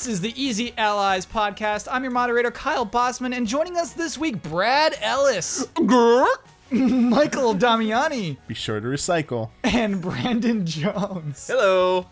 This is the Easy Allies podcast. I'm your moderator, Kyle Bossman, and joining us this week, Brad Ellis, Michael Damiani, be sure to recycle, and Brandon Jones. Hello.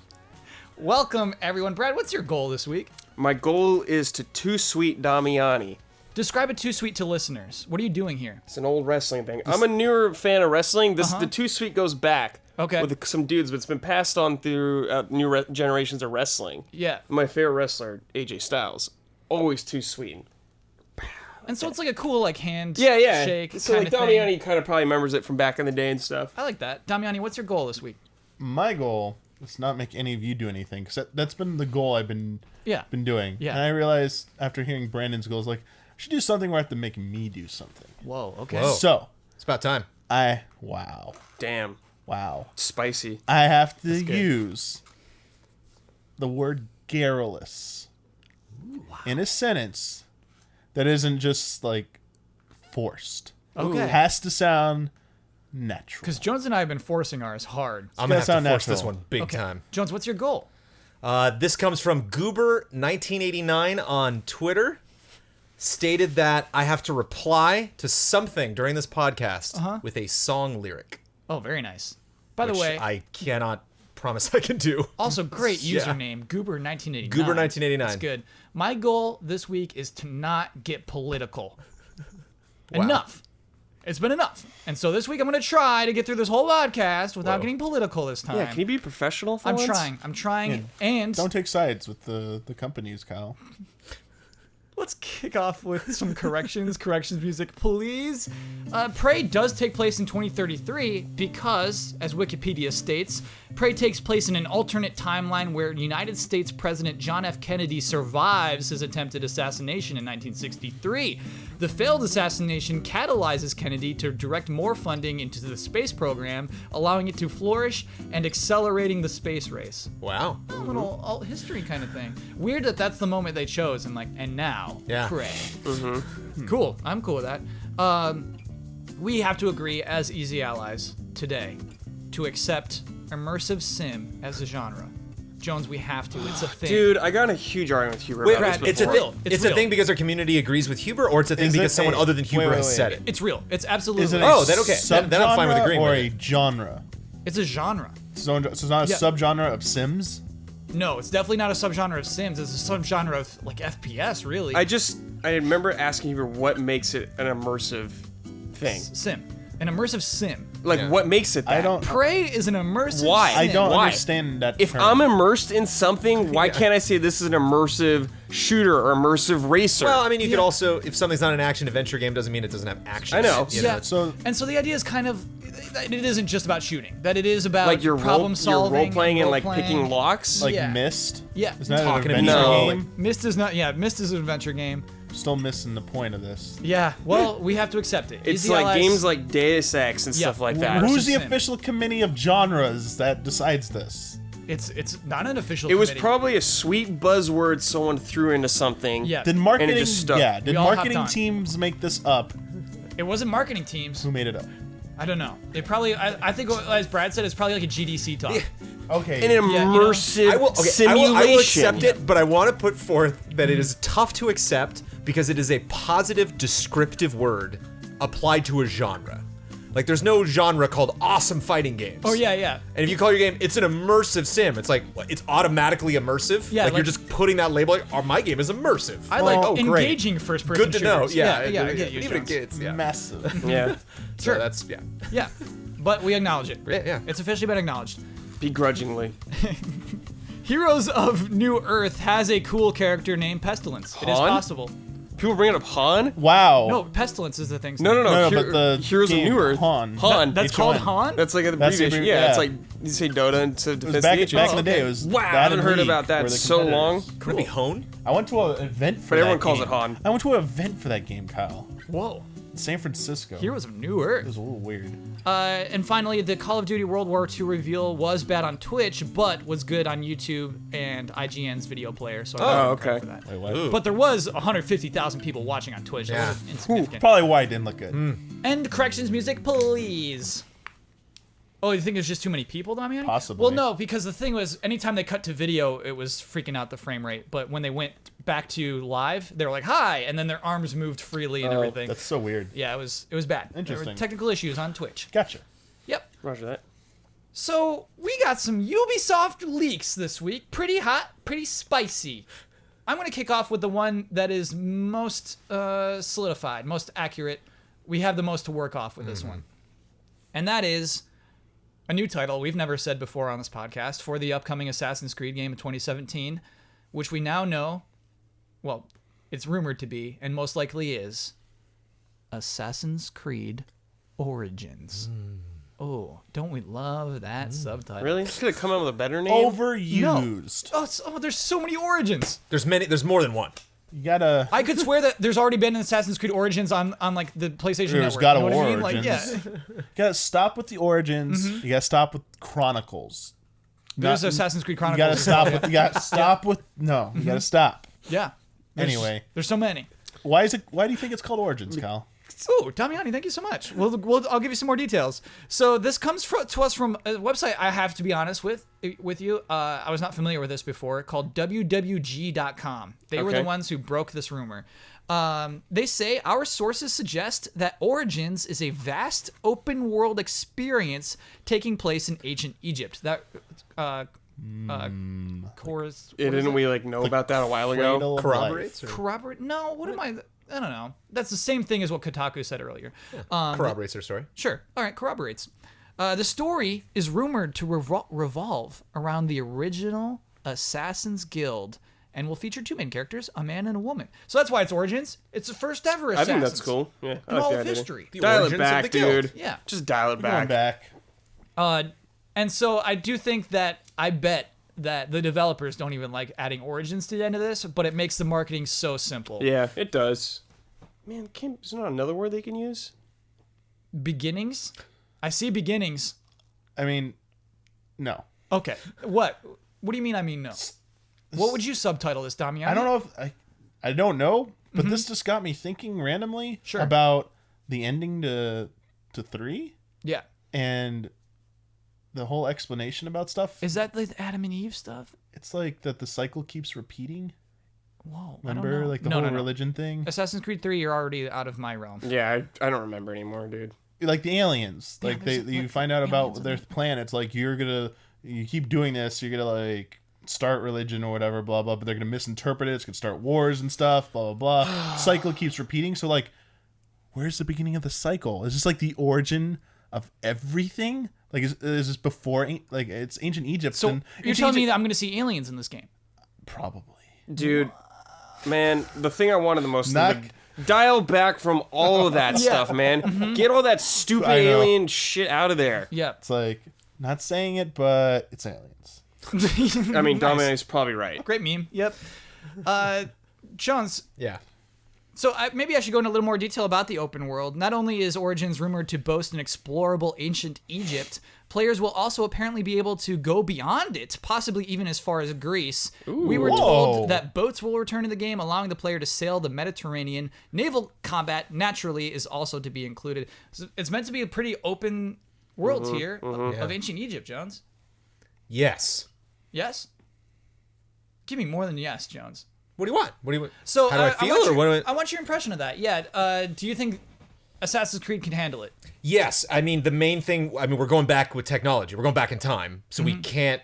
Welcome, everyone. Brad, what's your goal this week? My goal is to Too Sweet Damiani. Describe it Too Sweet to listeners. What are you doing here? It's an old wrestling thing. I'm a newer fan of wrestling. The Too Sweet goes back with some dudes, but it's been passed on through new generations of wrestling. Yeah. My favorite wrestler, AJ Styles, always Too Sweet. And so it's like a cool hand yeah. shake So kind like of Damiani thing. kind of probably remembers it from back in the day and stuff. I like that. Damiani, what's your goal this week? My goal is not make any of you do anything, because that's been the goal I've been doing. Yeah. And I realized after hearing Brandon's goals, like, I should do something where I have to make me do something. Whoa, okay. Whoa. So, It's about time. Damn. Wow. Spicy. I have to use the word garrulous in a sentence that isn't just, like, forced. Okay. It has to sound natural. Because Jones and I have been forcing ours hard. I'm going to have to force natural. this one big time. Jones, what's your goal? This comes from Goober1989 on Twitter. Stated that I have to reply to something during this podcast with a song lyric. Oh, very nice. By the which way, I cannot promise I can do. also great Yeah. username, Goober1989. Goober1989. That's good. My goal this week is to not get political. Wow. Enough. It's been enough. And so this week I'm going to try to get through this whole podcast without getting political this time. Yeah, can you be professional for I'm once? trying. Yeah. And Don't take sides with the companies, Kyle. let's kick off with some corrections music, please. Prey does take place in 2033 because, as Wikipedia states, Prey takes place in an alternate timeline where United States President John F. Kennedy survives his attempted assassination in 1963. The failed assassination catalyzes Kennedy to direct more funding into the space program, allowing it to flourish and accelerating the space race. Wow. A little alt history kind of thing. Weird that that's the moment they chose, and now, Yeah. Prey. Cool. I'm cool with that. We have to agree as Easy Allies today to accept immersive sim as a genre. Jones, we have to. It's a thing. Dude, I got in a huge argument with Huber Wait, about this it's a before. thing. It's It's a real. thing because our community agrees with Huber, or it's a thing Is because it someone a- other than Huber wait, has wait, said wait. it. It's real. It's absolutely Is it real. Oh, then okay. Then I'm fine with subgenre agreeing or with a it. genre? It's a genre. So it's not a Yeah. subgenre of Sims? No, it's definitely not a subgenre of Sims. It's a subgenre of like FPS, really. I remember asking Huber what makes it an immersive thing. Sim. An immersive sim. Like, what makes it that? I don't. Prey is an immersive Why? sim. I don't Why? understand that. If term. I'm immersed in something, why can't I say this is an immersive shooter or immersive racer? Well, I mean, you could also, if something's not an action adventure game, doesn't mean it doesn't have action. I know. You Yeah. So And so the idea is kind of that it isn't just about shooting. That it is about like your problem solving, role playing and like role-playing. picking locks. like Yeah. Myst. Yeah. Isn't that Talking an to adventure people. game? Myst is not. Yeah, Myst is an adventure game. Still missing the point of this. Yeah. Well, we have to accept it. It's Easy like Allies- games like Deus Ex and Yeah. stuff like that. Who's Who's the sim. official committee of genres that decides this? It's not an official. It was committee. probably a sweet buzzword someone threw into something. Yeah. Did marketing? just stuck. Yeah. Did We all hopped marketing on. teams make this up? It wasn't marketing teams. Who made it up? I don't know. They probably. I think, as Brad said, it's probably like a GDC talk. Okay. An immersive I will simulation. accept it, but I want to put forth that it is tough to accept because it is a positive descriptive word applied to a genre. Like, there's no genre called awesome fighting games. Oh yeah, yeah. And if you call your game, it's an immersive sim. It's like, it's automatically immersive. Yeah, like, like- you're just putting that label. Like, oh, my game is immersive. I like oh, great. engaging first-person Good to know. shooters. Yeah, yeah. I get you, even Jones. kids. Yeah. massive. Yeah. So Sure. that's Yeah, but we acknowledge it. Yeah. It's officially been acknowledged. Begrudgingly. Heroes of New Earth has a cool character named Pestilence. It is Han? possible. People bringing up Han? Wow. No, Pestilence is the thing. No. No, but the Heroes of game, New Earth. Han. Han. That's called Han? That's like an That's the abbreviation. abbrevi- Yeah, it's yeah. like you say Dota and to It was Defense back, Agents. back in the day. okay. It was. Wow, I that haven't and heard League about that were the so long. competitors. Could it be Hone? I went to an event for But that everyone calls game. it Han. I went to an event for that game, Kyle. Whoa. San Francisco. Heroes of New It Earth. was a little weird. And finally, the Call of Duty World War II reveal was bad on Twitch, but was good on YouTube and IGN's video player. So I Oh, give credit okay. for that. Wait, what? Ooh. But there was 150,000 people watching on Twitch. Yeah. That wasn't insignificant. Probably why it didn't look good. And corrections music, please. Oh, you think there's just too many people, Damiani? Possibly. Well, no, because the thing was, anytime they cut to video, it was freaking out the frame rate. But when they went back to live, they were like, "Hi," and then their arms moved freely and everything. That's so weird. Yeah, it was bad. Interesting. There were technical issues on Twitch. Gotcha. Yep. Roger that. So we got some Ubisoft leaks this week. Pretty hot, pretty spicy. I'm going to kick off with the one that is most solidified, most accurate. We have the most to work off with this one. And that is a new title we've never said before on this podcast for the upcoming Assassin's Creed game of 2017, which we now know, well, it's rumored to be, and most likely is, Assassin's Creed Origins. Oh, don't we love that subtitle? Really? Could have come up with a better name. Overused. No. Oh, there's so many Origins. There's more than one. You gotta. I could swear that there's already been an Assassin's Creed Origins on like the PlayStation There's Network. God of you know War what I mean? Origins. Like, yeah. You gotta stop with the Origins. You gotta stop with Chronicles. There's Assassin's Creed Chronicles. You gotta stop with. You gotta stop with. No, you gotta stop. Yeah. Anyway, there's so many. Why do you think it's called Origins, Kyle? Oh, Damiani, thank you so much. I'll give you some more details. So this comes to us from a website I have to be honest with you. I was not familiar with this before, called wwg.com. They were the ones who broke this rumor. They say, our sources suggest that Origins is a vast open world experience taking place in ancient Egypt. That Didn't we know about that a while ago? Corroborates? Corroborate? No, what am I don't know. That's the same thing as what Kotaku said earlier. Yeah, corroborates their story. Sure. All right, corroborates. The story is rumored to revolve around the original Assassin's Guild and will feature two main characters, a man and a woman. So that's why it's Origins. It's the first ever Assassin's. I think that's cool. Yeah, in all of history. Dial it back, dude. Yeah. Just dial it back. And so I do think that I bet that the developers don't even like adding Origins to the end of this, but it makes the marketing so simple. Yeah, it does. Man, is there not another word they can use? Beginnings? I see beginnings. I mean, no. Okay. What? What do you mean I mean no? What would you subtitle this, Damiani? I don't know if I don't know, but this just got me thinking randomly about the ending to 3. Yeah. And the whole explanation about stuff. Is that the Adam and Eve stuff? It's like that the cycle keeps repeating. Whoa. Remember, I don't know. like the whole religion thing? Assassin's Creed 3, you're already out of my realm. Yeah, I don't remember anymore, dude. Like the aliens. Yeah, like you find out about their plan. It's like you keep doing this, you're gonna like start religion or whatever, blah blah, but they're gonna misinterpret it, it's gonna start wars and stuff, blah blah blah. Cycle keeps repeating. So like, where's the beginning of the cycle? Is this like the origin of everything? Like is this before it's ancient Egypt? So you're telling me that I'm gonna see aliens in this game? Probably. Dude, man, the thing I wanted the most dial back from all of that stuff, man. Get all that stupid alien shit out of there. Yeah. It's like, not saying it, but it's aliens. I mean, Domini's probably right. Great meme. Yep. Jones. Yeah. So maybe I should go into a little more detail about the open world. Not only is Origins rumored to boast an explorable ancient Egypt, players will also apparently be able to go beyond it, possibly even as far as Greece. Ooh, we were told that boats will return to the game, allowing the player to sail the Mediterranean. Naval combat, naturally, is also to be included. So it's meant to be a pretty open world here of ancient Egypt, Jones. Yes. Yes? Give me more than yes, Jones. What do you want? What do you want? So how do I feel? I want your impression of that. Yeah. Do you think Assassin's Creed can handle it? Yes. I mean, the main thing. I mean, we're going back with technology. We're going back in time, so we can't.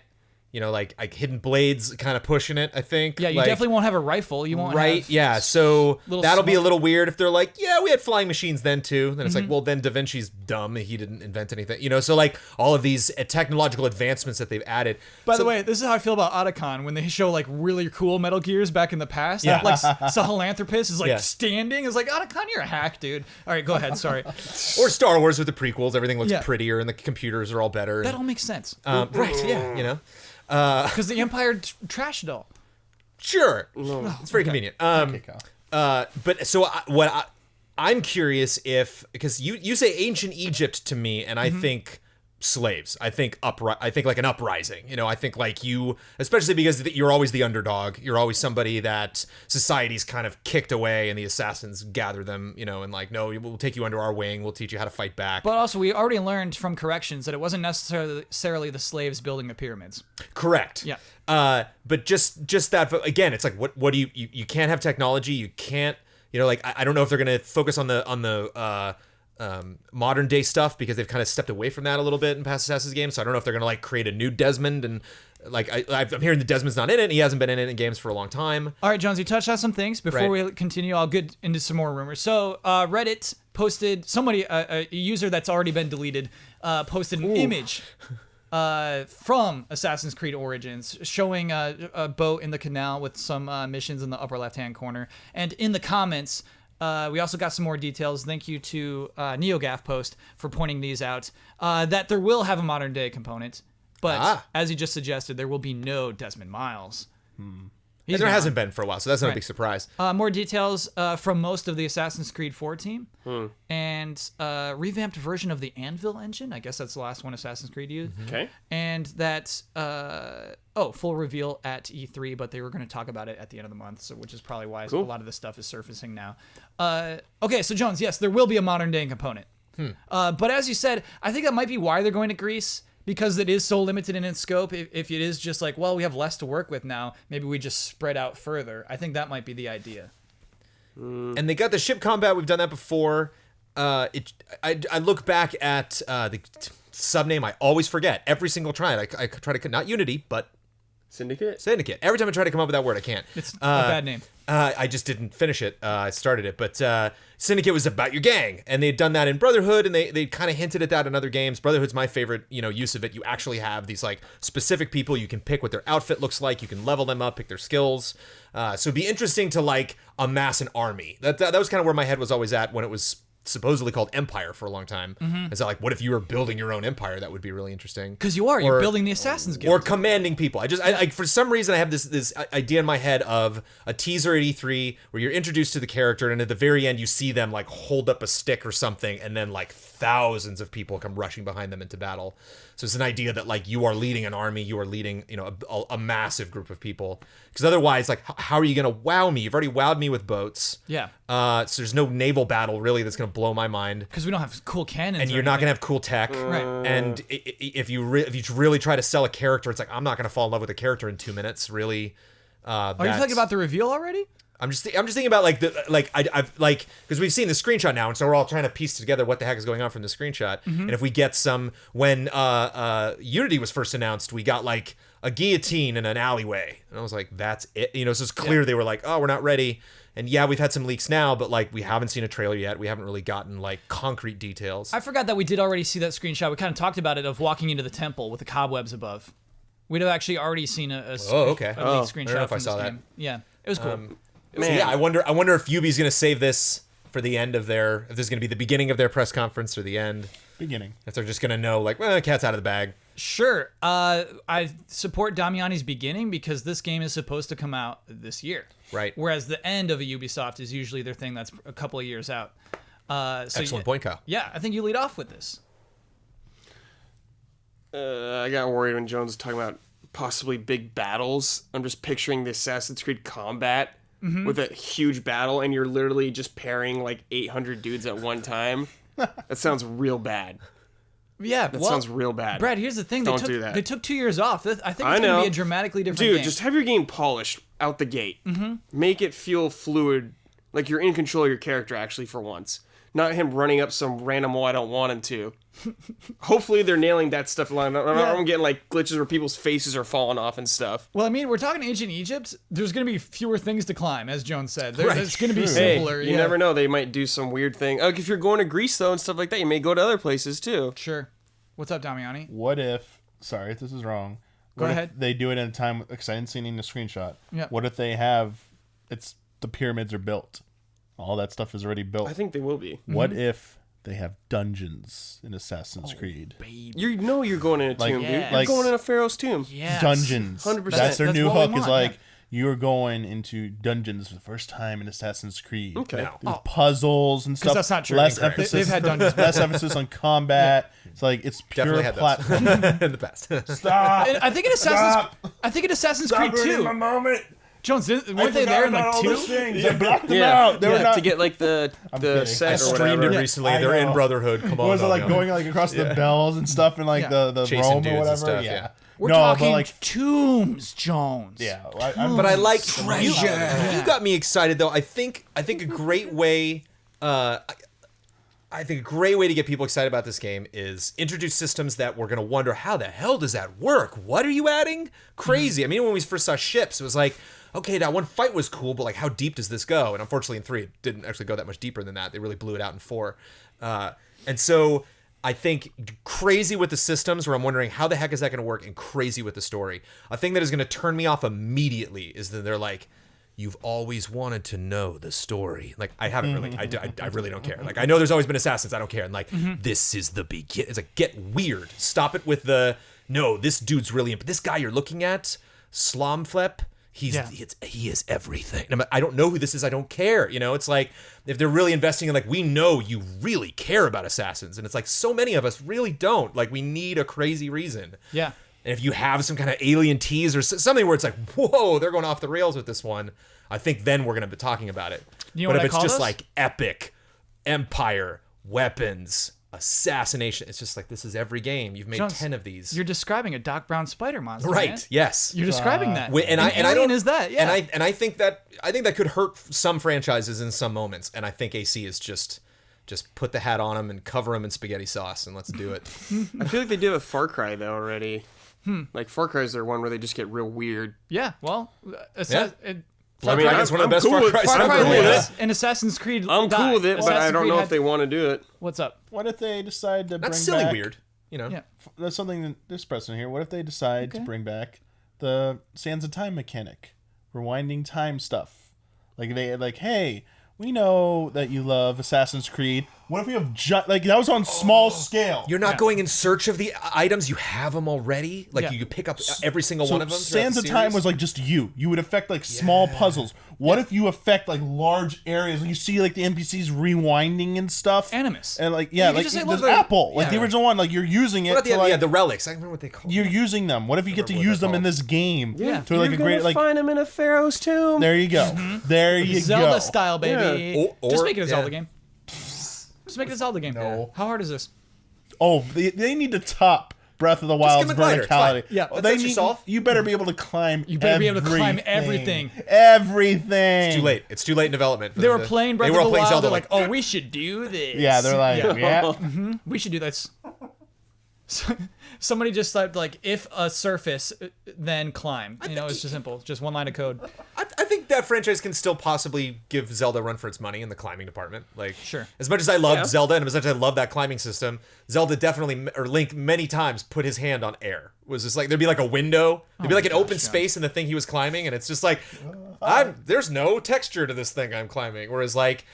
Like hidden blades kind of pushing it, I think. Yeah, you definitely won't have a rifle. You won't have... Yeah, so that'll be a little weird if they're like, yeah, we had flying machines then too. Then it's like, well, then Da Vinci's dumb. He didn't invent anything. So like all of these technological advancements that they've added. By the way, this is how I feel about Otacon when they show like really cool Metal Gears back in the past. Yeah. Like Sahelanthropus is like standing. It's like, Otacon, you're a hack, dude. All right, go ahead. Sorry. Or Star Wars with the prequels. Everything looks prettier and the computers are all better. That all makes sense. Right, yeah, because the Empire trashed it all. Sure, it's very convenient. But so I'm curious if, because you say ancient Egypt to me, and I think slaves. I think like an uprising. I think like you, especially because you're always the underdog. You're always somebody that society's kind of kicked away, and the assassins gather them. And like, no, we'll take you under our wing. We'll teach you how to fight back. But also, we already learned from corrections that it wasn't necessarily the slaves building the pyramids. Correct. Yeah. But just that, again, it's like what do you can't have technology. You can't. Like I don't know if they're gonna focus on the modern day stuff, because they've kind of stepped away from that a little bit in past Assassin's games. So I don't know if they're gonna like create a new Desmond, and like I'm hearing the Desmond's not in it, and he hasn't been in it in games for a long time. All right, Jones, you touched on some things. Before we continue, I'll get into some more rumors. So Reddit posted, a user that's already been deleted, posted an image from Assassin's Creed Origins showing a boat in the canal with some missions in the upper left-hand corner. And in the comments, we also got some more details. Thank you to NeoGaf Post for pointing these out. That there will have a modern day component, but as you just suggested, there will be no Desmond Miles. There hasn't been for a while, so that's not a big surprise. More details from most of the Assassin's Creed 4 team, and revamped version of the Anvil engine. I guess that's the last one Assassin's Creed used. Okay. And that full reveal at E3, but they were going to talk about it at the end of the month, so which is probably why a lot of this stuff is surfacing now. Okay, so Jones, yes, there will be a modern day component. But as you said, I think that might be why they're going to Greece, because it is so limited in its scope. If it is just like, well, we have less to work with now, maybe we just spread out further. I think that might be the idea. And they got the ship combat. We've done that before. I look back at the subname. I always forget every single try. I try to, not Unity, but Syndicate. Every time I try to come up with that word, I can't. It's a bad name. I just didn't finish it. I started it, but Syndicate was about your gang, and they'd done that in Brotherhood, and they kind of hinted at that in other games. Brotherhood's my favorite, use of it. You actually have these like specific people you can pick what their outfit looks like. You can level them up, pick their skills. So it'd be interesting to like amass an army. That was kind of where my head was always at when it was supposedly called Empire for a long time. Is that like, what if you were building your own empire? That would be really interesting. Because you're building the Assassin's Guild. Or commanding people. I for some reason I have this idea in my head of a teaser at E3 where you're introduced to the character, and at the very end you see them like hold up a stick or something, and then like thousands of people come rushing behind them into battle. So it's an idea that like you are leading an army, you are leading a massive group of people. Because otherwise, like, how are you gonna wow me? You've already wowed me with boats. Yeah. So there's no naval battle really that's gonna blow my mind. Because we don't have cool cannons. And you're not gonna have cool tech. Right. And if you really try to sell a character, it's like, I'm not gonna fall in love with a character in 2 minutes. Really. Are you thinking about the reveal already? I'm just thinking about I've because we've seen the screenshot now, and so we're all trying to piece together what the heck is going on from the screenshot. And if we get some, when Unity was first announced, we got like a guillotine in an alleyway, and I was like, that's it. So it's clear they were like, oh, we're not ready. And yeah, we've had some leaks now, but like we haven't seen a trailer yet. We haven't really gotten like concrete details. I forgot that we did already see that screenshot. We kind of talked about it, of walking into the temple with the cobwebs above. We'd have actually already seen a leaked screenshot. I don't know if I saw that. Yeah, it was cool. Man. So yeah, I wonder if Ubi's gonna save this for the end of if there's gonna be the beginning of their press conference or the end. Beginning. If they're just gonna know, like, cat's out of the bag. Sure. I support Damiani's beginning, because this game is supposed to come out this year. Right. Whereas the end of a Ubisoft is usually their thing that's a couple of years out. Excellent point, Kyle. Yeah, I think you lead off with this. I got worried when Jones was talking about possibly big battles. I'm just picturing the Assassin's Creed combat with a huge battle, and you're literally just pairing like 800 dudes at one time. That sounds real bad. Yeah, that sounds real bad. Brad, here's the thing. Don't do that. They took 2 years off. I think it's going to be a dramatically different game. Just have your game polished out the gate. Make it feel fluid, like you're in control of your character actually for once. Not him running up some random wall I don't want him to. Hopefully they're nailing that stuff. I'm getting like glitches where people's faces are falling off and stuff. Well, I mean, we're talking ancient Egypt. There's going to be fewer things to climb, as Jones said. It's going to be simpler. Hey, you never know. They might do some weird thing. Like if you're going to Greece, though, and stuff like that, you may go to other places, too. Sure. What's up, Damiani? What if... Sorry if this is wrong. Go ahead. They do it in a time... Because I didn't see any in the screenshot. Yeah. What if they have... The pyramids are built. All that stuff is already built. I think they will be. What if they have dungeons in Assassin's Creed? Baby. You know you're going in a tomb, dude. You're like, going in a pharaoh's tomb. Yes. Dungeons. 100%. That's their new hook. Is like, you're going into dungeons for the first time in Assassin's Creed. Okay. No. There's puzzles and stuff. that's not true. Less Incorrect. emphasis. They've had dungeons Less emphasis on combat. It's like it's pure Definitely had platform. those in the past. Stop. And I think in Assassin's Creed 2, moment. Jones, weren't they there in like 2? I blocked them out. They were not to get like the kidding. set I or streamed whatever. it recently. I They're in know. Brotherhood. Come on. Was it like dog. going like across the bells and stuff and like Yeah. the Chasing Rome dudes or and whatever? stuff, yeah. yeah. We're no, talking but like tombs, Jones. yeah. But I like treasure. You got me excited though. I think a great way. I think a great way to get people excited about this game is introduce systems that we're gonna wonder how the hell does that work? What are you adding? Crazy. I mean, when we first saw ships, it was like, okay, that one fight was cool, but like, how deep does this go? And unfortunately, in 3, it didn't actually go that much deeper than that. They really blew it out in 4, and so I think crazy with the systems, where I'm wondering how the heck is that going to work, and crazy with the story. A thing that is going to turn me off immediately is that they're like, you've always wanted to know the story. Like, I haven't really. I really don't care. Like, I know there's always been assassins. I don't care. And like, this is the begin. It's like, get weird. Stop it with the, no, this dude's really, this guy you're looking at, Slomflep, he is everything. And I don't know who this is. I don't care. You know, it's like, if they're really investing in, like, we know you really care about assassins. And it's like, so many of us really don't. Like, we need a crazy reason. Yeah. And if you have some kind of alien tease or something where it's like, whoa, they're going off the rails with this one, I think then we're going to be talking about it. You know but what if I it's call just this? like epic, empire, weapons, assassination, it's just like, this is every game. You've made Jones, 10 of these. You're describing a Doc Brown spider monster, Right. man. Yes. You're describing that. And I Alien don't is that, yeah. And I think that could hurt some franchises in some moments. And I think AC is just put the hat on them and cover them in spaghetti sauce and let's do it. I feel like they did with Far Cry though already. Like Far Cry is their one where they just get real weird. Yeah, well, Yeah. Far Blood Cry Dragon's one of I'm the best cool Far with- Cry's Far Far Cry cool with ever. lives and Assassin's Creed I'm died. cool with it, but I Assassin's don't Creed know had- if they want to do it. What's up? What if they decide to That's bring silly back, weird. You know? Yeah. That's something that this precedent here. What if they decide to bring back the Sands of Time mechanic, rewinding time stuff? Like hey, we know that you love Assassin's Creed. What if we have like that was on small scale? You're not going in search of the items. You have them already. Like, Yeah. you could pick up every single So one of them. throughout Sands the of Time series. was like just you. You would affect like small puzzles. What if you affect like large areas? You see like the NPCs rewinding and stuff. Animus. And like You yeah, could like just say, there's look, Apple, like the yeah. original one. Like you're using it What to about like the relics? I don't remember what they call you're them. using them. What if you get to remember what use they're them in called. this game? Yeah. To like You're a great gonna like. find them in a Pharaoh's tomb. There you go. There you Zelda go. style, baby. Yeah. Or- Just make it a Zelda yeah. game. Just make it a Zelda game. No. How hard is this? Oh, they need to top Breath of the give Wild's them a glider, it's fine. verticality. Yeah, Well, that's they your need, solve. you better be able to climb. You better be able to climb everything. everything. Everything. Too late. It's too late in development. for They them were to- playing Breath they of were the all playing Wild. Zelda They're like, oh, we should do this. Yeah, they're like, yeah. We should do this. Somebody just like if a surface, then climb. You know, it's just simple. Just one line of code. I think that franchise can still possibly give Zelda a run for its money in the climbing department. Like, Sure. As much as I loved Zelda and as much as I love that climbing system, Zelda definitely, or Link many times, put his hand on air. It was just like, there'd be like a window, there'd be like an open space in the thing he was climbing, and it's just like, there's no texture to this thing I'm climbing. Whereas like,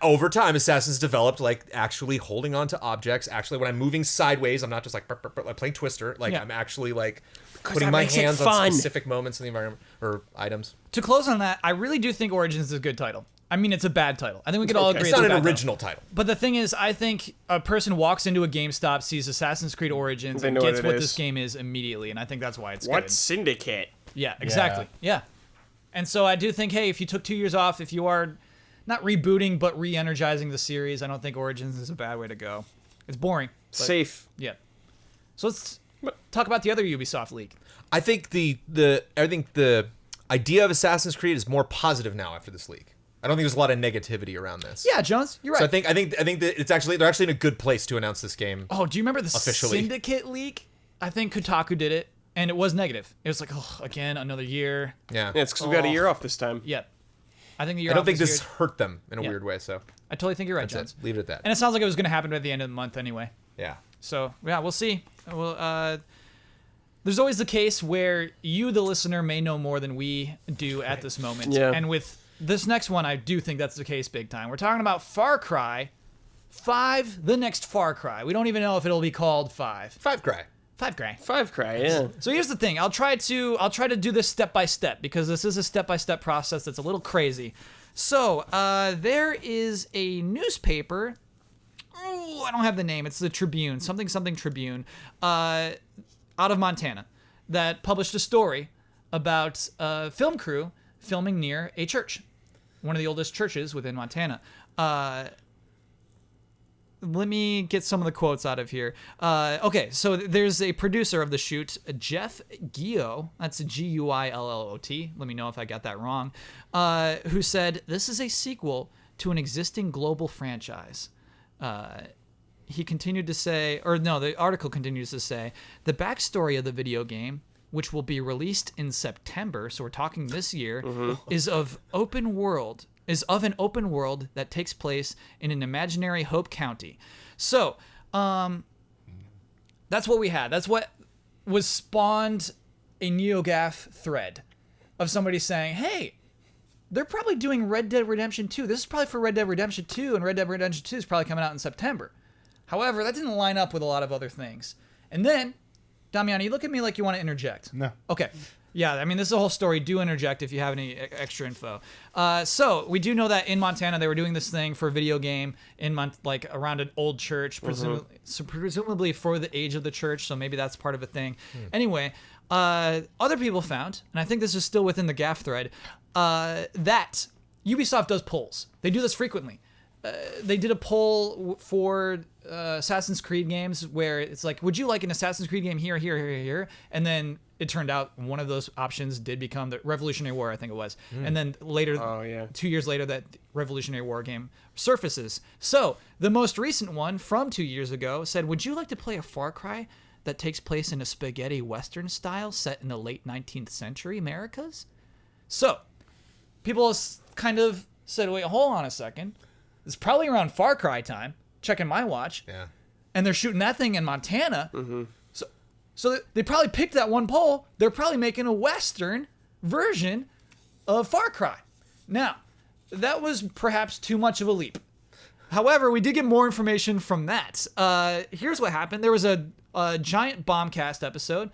over time, Assassin's developed like actually holding on to objects. Actually, when I'm moving sideways, I'm not just like like playing Twister. Like, Yeah. I'm actually like putting that my makes it hands on fun. specific moments in the environment or items. To close on that, I really do think Origins is a good title. I mean, it's a bad title. I think we could all okay. agree It's not a an bad title. original title. But the thing is, I think a person walks into a GameStop, sees Assassin's Creed Origins, They and know gets what it what is. this game is immediately, and I think that's why it's What good. Syndicate? Yeah, exactly. Yeah. And so I do think, hey, if you took 2 years off, if you are not rebooting but re-energizing the series, I don't think Origins is a bad way to go. It's boring. But, Safe. Yeah. So let's talk about the other Ubisoft leak. I think the idea of Assassin's Creed is more positive now after this leak. I don't think there's a lot of negativity around this. Yeah, Jones, you're right. So I think that it's actually they're actually in a good place to announce this game. Oh, do you remember the Officially. Syndicate leak? I think Kotaku did it, and it was negative. It was like, oh, again, another year. Yeah. Yeah, it's because we got a year off this time. Yeah. I think the year I don't off think this this year- hurt them in a Yeah. weird way. So I totally think you're right, that's Jones. it. Leave it at that. And it sounds like it was going to happen by the end of the month anyway. Yeah. So, yeah, we'll see. Well, there's always the case where you, the listener, may know more than we do at this moment. Yeah. And with this next one, I do think that's the case big time. We're talking about Far Cry 5, the next Far Cry. We don't even know if it'll be called 5. Five Cry. 5 cry. 5 cry, yeah. So here's the thing. I'll try to do this step by step because this is a step by step process that's a little crazy. So there is a newspaper. Oh, I don't have the name. It's the Tribune, something Tribune, out of Montana, that published a story about a film crew filming near a church, one of the oldest churches within Montana. Let me get some of the quotes out of here. Okay, so there's a producer of the shoot, Jeff Guillot, that's Guillot. Let me know if I got that wrong, who said, "This is a sequel to an existing global franchise." He continued to say, or no, the article continues to say, "The backstory of the video game, which will be released in September, so we're talking this year, is of an open world that takes place in an imaginary Hope County." So, that's what we had. That's what was spawned a NeoGAF thread of somebody saying, "Hey, they're probably doing Red Dead Redemption 2. This is probably for Red Dead Redemption 2, and Red Dead Redemption 2 is probably coming out in September." However, that didn't line up with a lot of other things. And then, Damiani, you look at me like you want to interject. No. Okay. Yeah, I mean, this is a whole story. Do interject if you have any extra info. So we do know that in Montana they were doing this thing for a video game like around an old church, presumably for the age of the church. So maybe that's part of a thing. Anyway, other people found, and I think this is still within the GAF thread, that Ubisoft does polls. They do this frequently. They did a poll for Assassin's Creed games where it's like, would you like an Assassin's Creed game here, here, here, here? And then it turned out one of those options did become the Revolutionary War, I think it was. And then later, 2 years later, that Revolutionary War game surfaces. So the most recent one from 2 years ago said, would you like to play a Far Cry that takes place in a spaghetti Western style set in the late 19th century Americas? So people kind of said, wait, hold on a second. It's probably around Far Cry time, checking my watch. Yeah. And they're shooting that thing in Montana. So they probably picked that one poll. They're probably making a Western version of Far Cry. Now, that was perhaps too much of a leap. However, we did get more information from that. Here's what happened. There was a Giant Bombcast episode,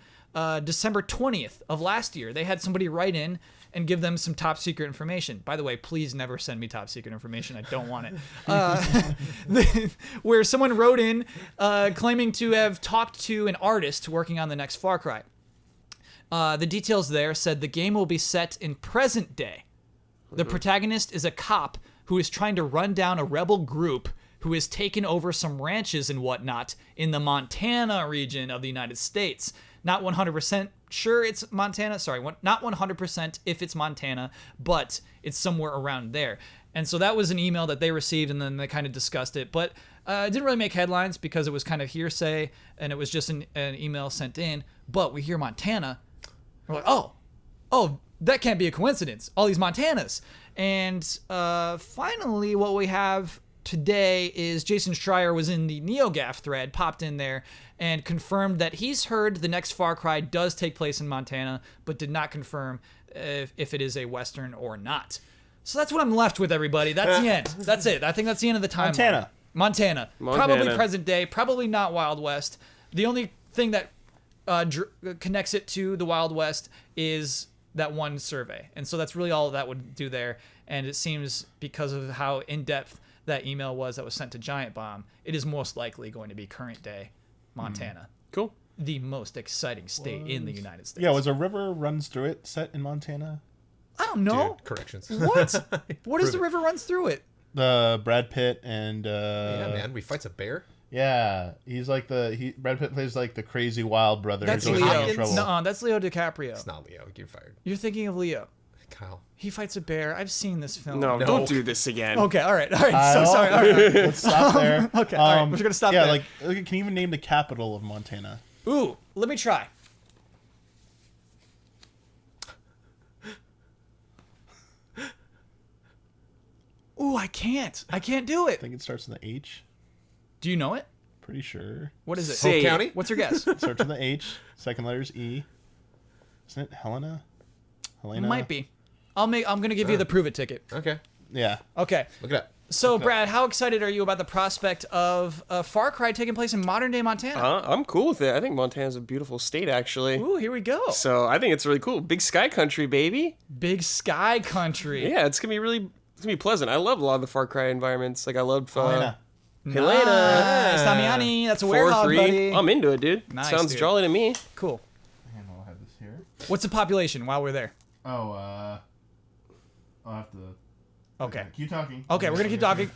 December 20th of last year. They had somebody write in and give them some top secret information. By the way, please never send me top secret information. I don't want it. Where someone wrote in claiming to have talked to an artist working on the next Far Cry. The details there said the game will be set in present day. The protagonist is a cop who is trying to run down a rebel group who has taken over some ranches and whatnot in the Montana region of the United States. Not 100% sure it's Montana. Sorry, not 100% if it's Montana, but it's somewhere around there. And so that was an email that they received, and then they kind of discussed it. But it didn't really make headlines because it was kind of hearsay, and it was just an email sent in. But we hear Montana. We're like, oh, that can't be a coincidence. All these Montanas. And finally, what we have today is Jason Schreyer was in the NeoGAF thread, popped in there, and confirmed that he's heard the next Far Cry does take place in Montana, but did not confirm if it is a Western or not. So that's what I'm left with, everybody. That's the end. That's it. I think that's the end of the timeline. Montana. Probably present day. Probably not Wild West. The only thing that connects it to the Wild West is that one survey. And so that's really all that would do there. And it seems because of how in-depth that email was that was sent to Giant Bomb, it is most likely going to be current day Montana. Cool. The most exciting state in the United States. Yeah, was a river runs through it set in Montana? I don't know. Dude, corrections. What? What is the river runs through it? The Brad Pitt and yeah, man, we fights a bear. Yeah, he's like Brad Pitt plays like the crazy wild brother. That's who's Leo. always in trouble. No, that's Leo DiCaprio. It's not Leo. You're fired. You're thinking of Leo. Kyle. He fights a bear. I've seen this film. No, don't do this again. Okay, all right. So sorry. All right. Let's stop there. Okay, all right. We're just gonna stop there. Yeah, like, can you even name the capital of Montana? Ooh, let me try. Ooh, I can't do it. I think it starts with an H. Do you know it? Pretty sure. What is it? Say Hope County? What's your guess? It starts with an H. Second letter's E. Isn't it Helena? Helena? Might be. I'm gonna give you the prove it ticket. Okay. Yeah. Okay. Look it up. So, Brad, how excited are you about the prospect of Far Cry taking place in modern-day Montana? I'm cool with it. I think Montana's a beautiful state, actually. Ooh, here we go. So I think it's really cool. Big sky country, baby. Big sky country. Yeah, it's gonna be pleasant. I love a lot of the Far Cry environments. Like I loved Helena. Helena. Nice. Damiani, that's a werewolf, 4-3. buddy. I'm into it, dude. Nice, Sounds dude. jolly to me. Cool. And I'll have this here. What's the population while we're there? Oh, I'll have to. Okay. Keep talking. Okay, we're gonna keep talking.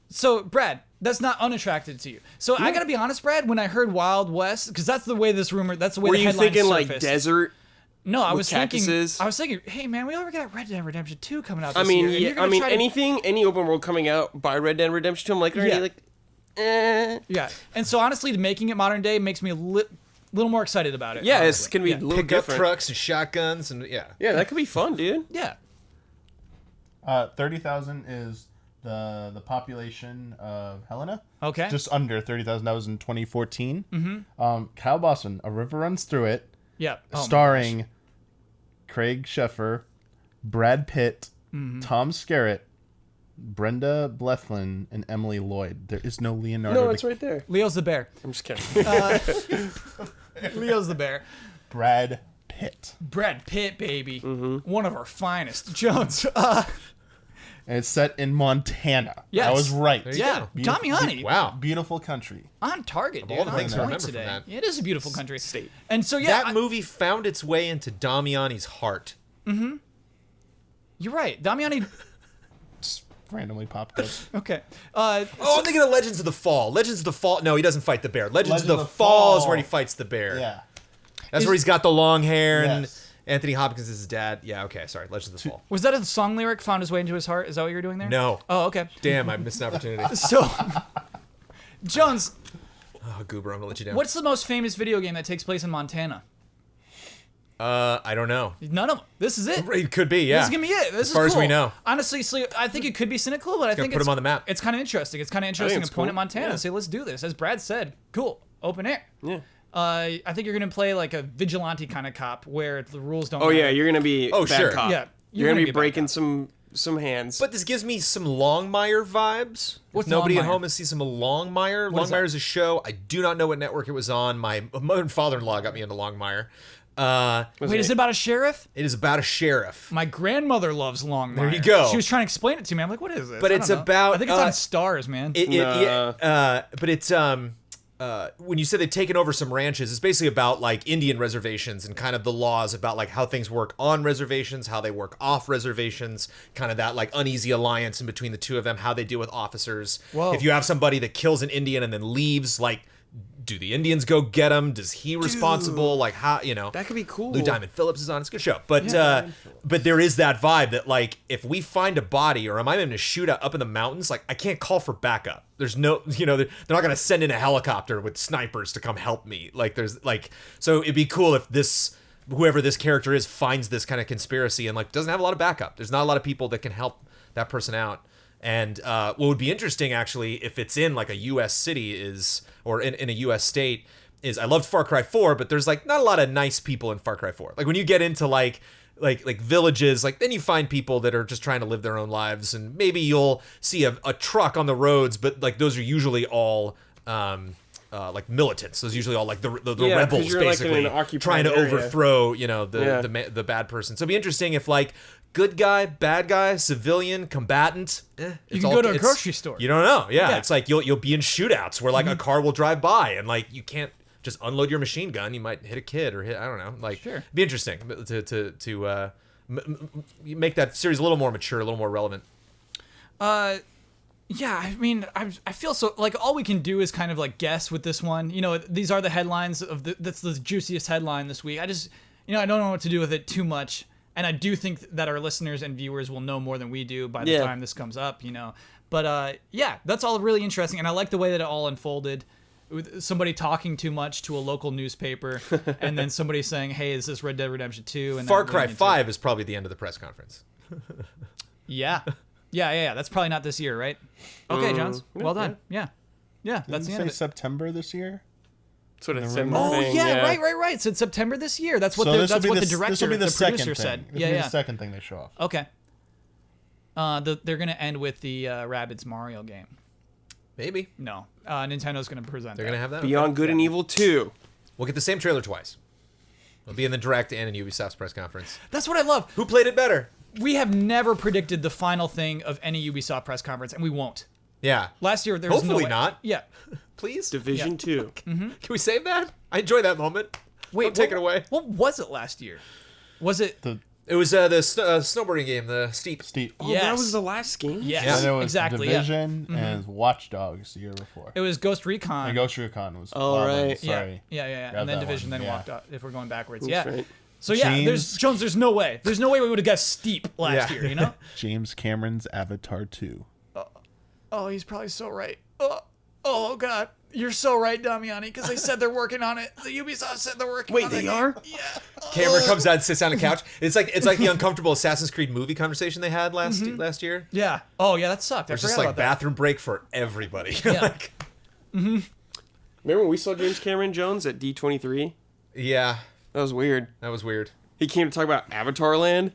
So, Brad, that's not unattractive to you. So I gotta be honest, Brad. When I heard Wild West, because that's the way this rumor, that's the way Were the you headline thinking surfaced. like desert? No, I with was cactuses? thinking, hey man, we already got Red Dead Redemption 2 coming out I this mean, year. and you're yeah, gonna try to- any open world coming out by Red Dead Redemption 2, I'm like, already Yeah. like, Yeah, and so honestly, making it modern day makes me a little more excited about it. Yeah, it's honestly. gonna be a little Pickup different. trucks and shotguns and yeah. Yeah, that could be fun, dude. Yeah. 30,000 is the population of Helena. Okay. Just under 30,000. That was in 2014. Mm-hmm. Kyle Boston, A River Runs Through It, Yeah. Oh my starring Craig Sheffer, Brad Pitt, Mm-hmm. Tom Skerritt, Brenda Blethyn, and Emily Lloyd. There is no Leonardo. No, it's right there. gosh. Leo's the bear. I'm just kidding. Leo's the bear. Brad Pitt. Brad Pitt, baby. Mm-hmm. One of our finest. Jones. And it's set in Montana. Yes. I was right. There you Yeah. go. Damiani. Wow. Beautiful country. On target, dude. all the On things to point remember from today. that. It is a beautiful country. State. And so, yeah. That movie found its way into Damiani's heart. You're right. Damiani. Just randomly popped up. Okay. Oh, I'm thinking of Legends of the Fall. Legends of the Fall. No, he doesn't fight the bear. Legends Legend of the of the Fall is Fall. where he fights the bear. Yeah. That's where he's got the long hair and Yes. Anthony Hopkins is his dad. Yeah, okay, sorry. Legends of the Fall. Was that a song lyric found his way into his heart? Is that what you're doing there? No. Oh, okay. Damn, I missed an opportunity. So, Jones, Oh, Goober, I'm gonna let you down. what's the most famous video game that takes place in Montana? I don't know. None of them. This is it. It could be, yeah. This is gonna be it. This As is far as cool. we know. Honestly, so I think it could be cynical, but I think put it's him on the map. It's kind of interesting. It's kind of interesting it's to point cool. at Montana Yeah. and say, let's do this. As Brad said, cool, open air. Yeah. I think you're gonna play like a vigilante kind of cop where the rules don't. Oh matter. yeah, you're gonna be Oh, bad sure. cop. Yeah, You're gonna be a bad breaking cop. some hands. But this gives me some Longmire vibes. What's If nobody at Longmire? home has seen some Longmire. What is Longmire that? is a show. I do not know what network it was on. My mother and father-in-law got me into Longmire. Wait, is it about a sheriff? It is about a sheriff. My grandmother loves Longmire. There you go. She was trying to explain it to me. I'm like, what is this? But I it's don't know. about, I think it's on Stars, man. But it's when you say they've taken over some ranches, it's basically about like Indian reservations and kind of the laws about like how things work on reservations, how they work off reservations, kind of that like uneasy alliance in between the two of them, how they deal with officers. Whoa. If you have somebody that kills an Indian and then leaves, like, do the Indians go get him? Does he responsible? Like how, you know? that could be cool. Lou Diamond Phillips is on. It's a good show. But but there is that vibe that like if we find a body or am I in a shootout up in the mountains, like I can't call for backup. There's no, you know, they're not gonna send in a helicopter with snipers to come help me. Like there's like, so it'd be cool if this whoever this character is finds this kind of conspiracy and like doesn't have a lot of backup. There's not a lot of people that can help that person out. And what would be interesting, actually, if it's in like a U.S. city is, or in a U.S. state, is I loved Far Cry 4, but there's like not a lot of nice people in Far Cry 4. Like when you get into like villages, like then you find people that are just trying to live their own lives, and maybe you'll see a truck on the roads, but like those are usually all like militants. Those are usually all like the Yeah, 'cause rebels, you're, like, in basically an occupied trying to area. overthrow, you know, Yeah. the bad person. So it'd be interesting if like good guy, bad guy, civilian, combatant. You it's can all- go to a it's- grocery store. You don't know. Yeah, Yeah. it's like you'll be in shootouts where like a car will drive by and like you can't just unload your machine gun. You might hit a kid or hit, I don't know. Like Sure. it'd be interesting to make that series a little more mature, a little more relevant. Yeah, I mean, I feel so like all we can do is kind of like guess with this one. You know, these are the headlines of that's the juiciest headline this week. I just, you know, I don't know what to do with it too much, and I do think that our listeners and viewers will know more than we do by the Yeah. time this comes up. You know, but yeah, that's all really interesting, and I like the way that it all unfolded. With somebody talking too much to a local newspaper, and then somebody saying, "Hey, is this Red Dead Redemption 2?" And Far then Cry leading into- 5 is probably the end of the press conference. Yeah. Yeah. That's probably not this year, right? Okay, Johns. Well done. Yeah. Yeah, that's the Didn't end of say it. September this year. That's what it The said in rumor. the Oh thing, yeah, right. So it's September this year. That's what So the this will that's be what the the director, this will be the, the second producer thing. said. This Yeah, will be yeah. the second thing they show off. Okay. They're gonna end with the Rabbids Mario game. Maybe. No, Nintendo's gonna present. They're going to have that? Beyond Good and Evil 2. We'll get the same trailer twice. It'll be in the Direct and in Ubisoft's press conference. That's what I love. Who played it better? We have never predicted the final thing of any Ubisoft press conference, and we won't. Yeah. Last year, there was Hopefully no way. not. Yeah. Please? Division 2. Can we save that? I enjoy that moment. Wait, Don't take it away. What was it last year? Was it? It was the snowboarding game, the Steep. Steep. Oh, Yes. that was the last game? Yes, And there was exactly. Division and Watch Dogs the year before. It was Ghost Recon. And Ghost Recon was. Oh, Marvel, right. Sorry. Yeah. Grab And then that Division, one, then yeah. walked up. If we're going backwards, That's yeah. right. So yeah, James- there's no way. There's no way we would have guessed Steep last year. You know? James Cameron's Avatar 2. Oh, he's probably so right. Oh God, you're so right, Damiani, because they said they're working on it. The Ubisoft said they're working on it. Wait, they are? Yeah. Cameron comes out and sits on a couch. It's like the uncomfortable Assassin's Creed movie conversation they had last year. Yeah. Oh yeah, that sucked. I It's forgot just like about that. bathroom break for everybody. Yeah. Like, Remember when we saw James Cameron Jones at D23? yeah, That was weird. that was weird. He came to talk about Avatar Land.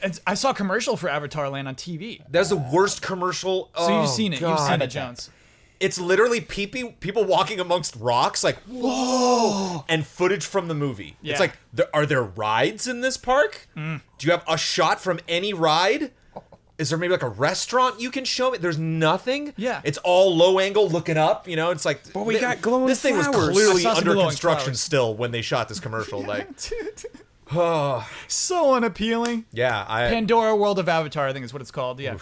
And I saw a commercial for Avatar Land on TV. That was the worst commercial. So you've seen it. You've seen it, Jones. It's literally people walking amongst rocks, like whoa, and footage from the movie. Yeah. It's like, are there rides in this park? Do you have a shot from any ride? Is there maybe like a restaurant you can show me? There's nothing. Yeah. It's all low angle looking up. You know, it's like. But we got glowing This thing was flowers. clearly I saw some under glowing construction flowers. still when they shot this commercial. Like, So unappealing. yeah, Pandora World of Avatar, I think is what it's called. Yeah.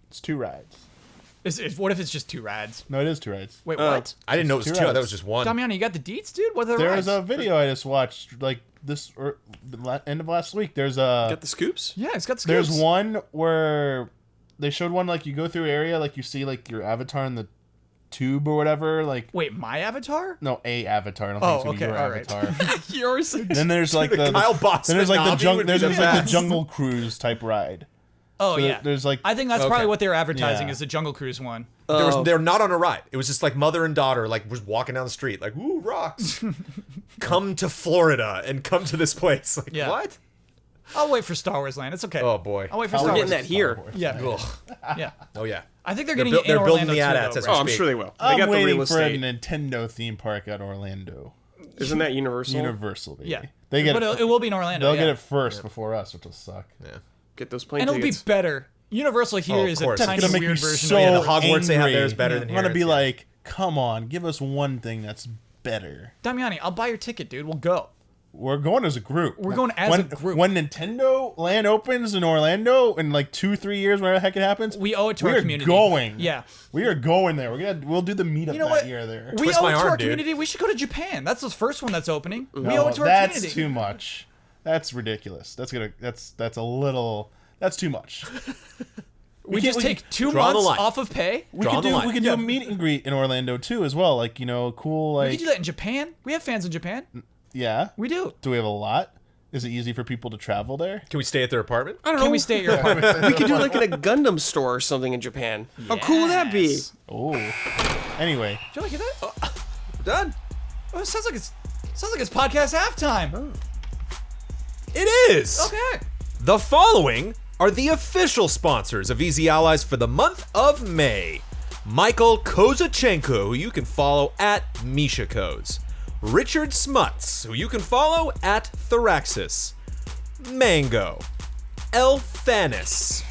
It's 2 rides. What if it's just 2 rides? No, it is 2 rides. Wait, what? I didn't know it was Two two. I thought it rides. was just one. Damiani, you got the deets, dude? What are the There rides? was a video I just watched, like this end of last week. There's Got the scoops? Yeah, it's got scoops. There's one where they showed one like you go through area, like you see like your avatar in the tube or whatever. Like Wait, my avatar? no, a avatar. I don't Oh, think it's gonna okay, be all your right. avatar. Yours? Then there's like The Kyle Bossman then there's like Navi would be there's the like the best. Jungle Cruise type ride. Oh, So yeah. there's like I think that's Okay. probably what they were advertising Yeah. is the Jungle Cruise one. They're not on a ride. It was just like mother and daughter, like was walking down the street, like ooh rocks. Come to Florida and come to this place. Like Yeah. what? I'll wait for Star Wars Land. It's okay. Oh boy. I'll wait for We're Star getting Wars. that here. Star Wars. Yeah. Ugh. Yeah. Oh yeah. I think they're They're, getting buil- in they're building Orlando the too, AT-ATs though, as right? Oh, I'm speak. sure they will. They I'm got the waiting real for a estate. Nintendo theme park at Orlando. Isn't that Universal? Universal, baby. Yeah. They get But it. it will be in Orlando. They'll yeah. get it first before us, which will suck. Yeah. Get those plane And it'll be tickets. better. Universal here Oh, of is a course. That's tiny gonna make me weird version so of Yeah, it. the Hogwarts they have there is angry. better than I'm here. gonna be It's- like, come on, give us one thing that's better. Damiani, I'll buy your ticket, dude. We'll go. We're going as a group. We're going as a group. When Nintendo Land opens in Orlando in like 2-3 years, whenever the heck it happens, We owe it to we our are community. going. Yeah. We are going there. We'll do the meetup You know that what? year there. We Twist owe my it to arm, our dude. community. We should go to Japan. That's the first one that's opening. We No, owe it to our that's community. too much. That's ridiculous. That's a little. That's too much. We just take 2 draw the months line. off of pay. We Draw could the do line. we could do a meet and greet in Orlando too, as well. Like cool. We Like could do that in Japan. We have fans in Japan. yeah. We do. Do we have a lot? Is it easy for people to travel there? Can we stay at their apartment? I don't Can know. we stay at your apartment? We could do like in a Gundam store or something in Japan. How cool would that be? Yes. Oh. Anyway, Do you like that? Done. Oh, it sounds like it's podcast halftime. It is. Okay. The following are the official sponsors of Easy Allies for the month of May. Michael Kozachenko, who you can follow at MishaKoz. Richard Smuts, who you can follow at Theraxis. Mango. Elphanis.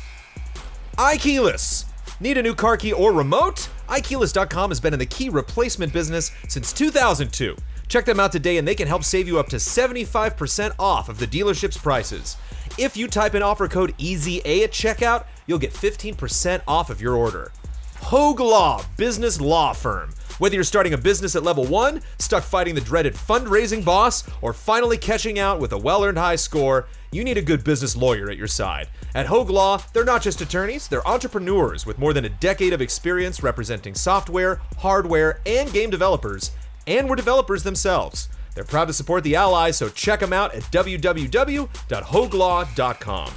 iKeyless. Need a new car key or remote? iKeyless.com has been in the key replacement business since 2002. Check them out today and they can help save you up to 75% off of the dealership's prices. If you type in offer code EASY at checkout, you'll get 15% off of your order. Hogue Law Business Law Firm. Whether you're starting a business at level 1, stuck fighting the dreaded fundraising boss, or finally catching out with a well-earned high score, you need a good business lawyer at your side. At Hogue Law, they're not just attorneys, they're entrepreneurs with more than a decade of experience representing software, hardware, and game developers, and were developers themselves. They're proud to support the Allies, so check them out at www.hogelaw.com.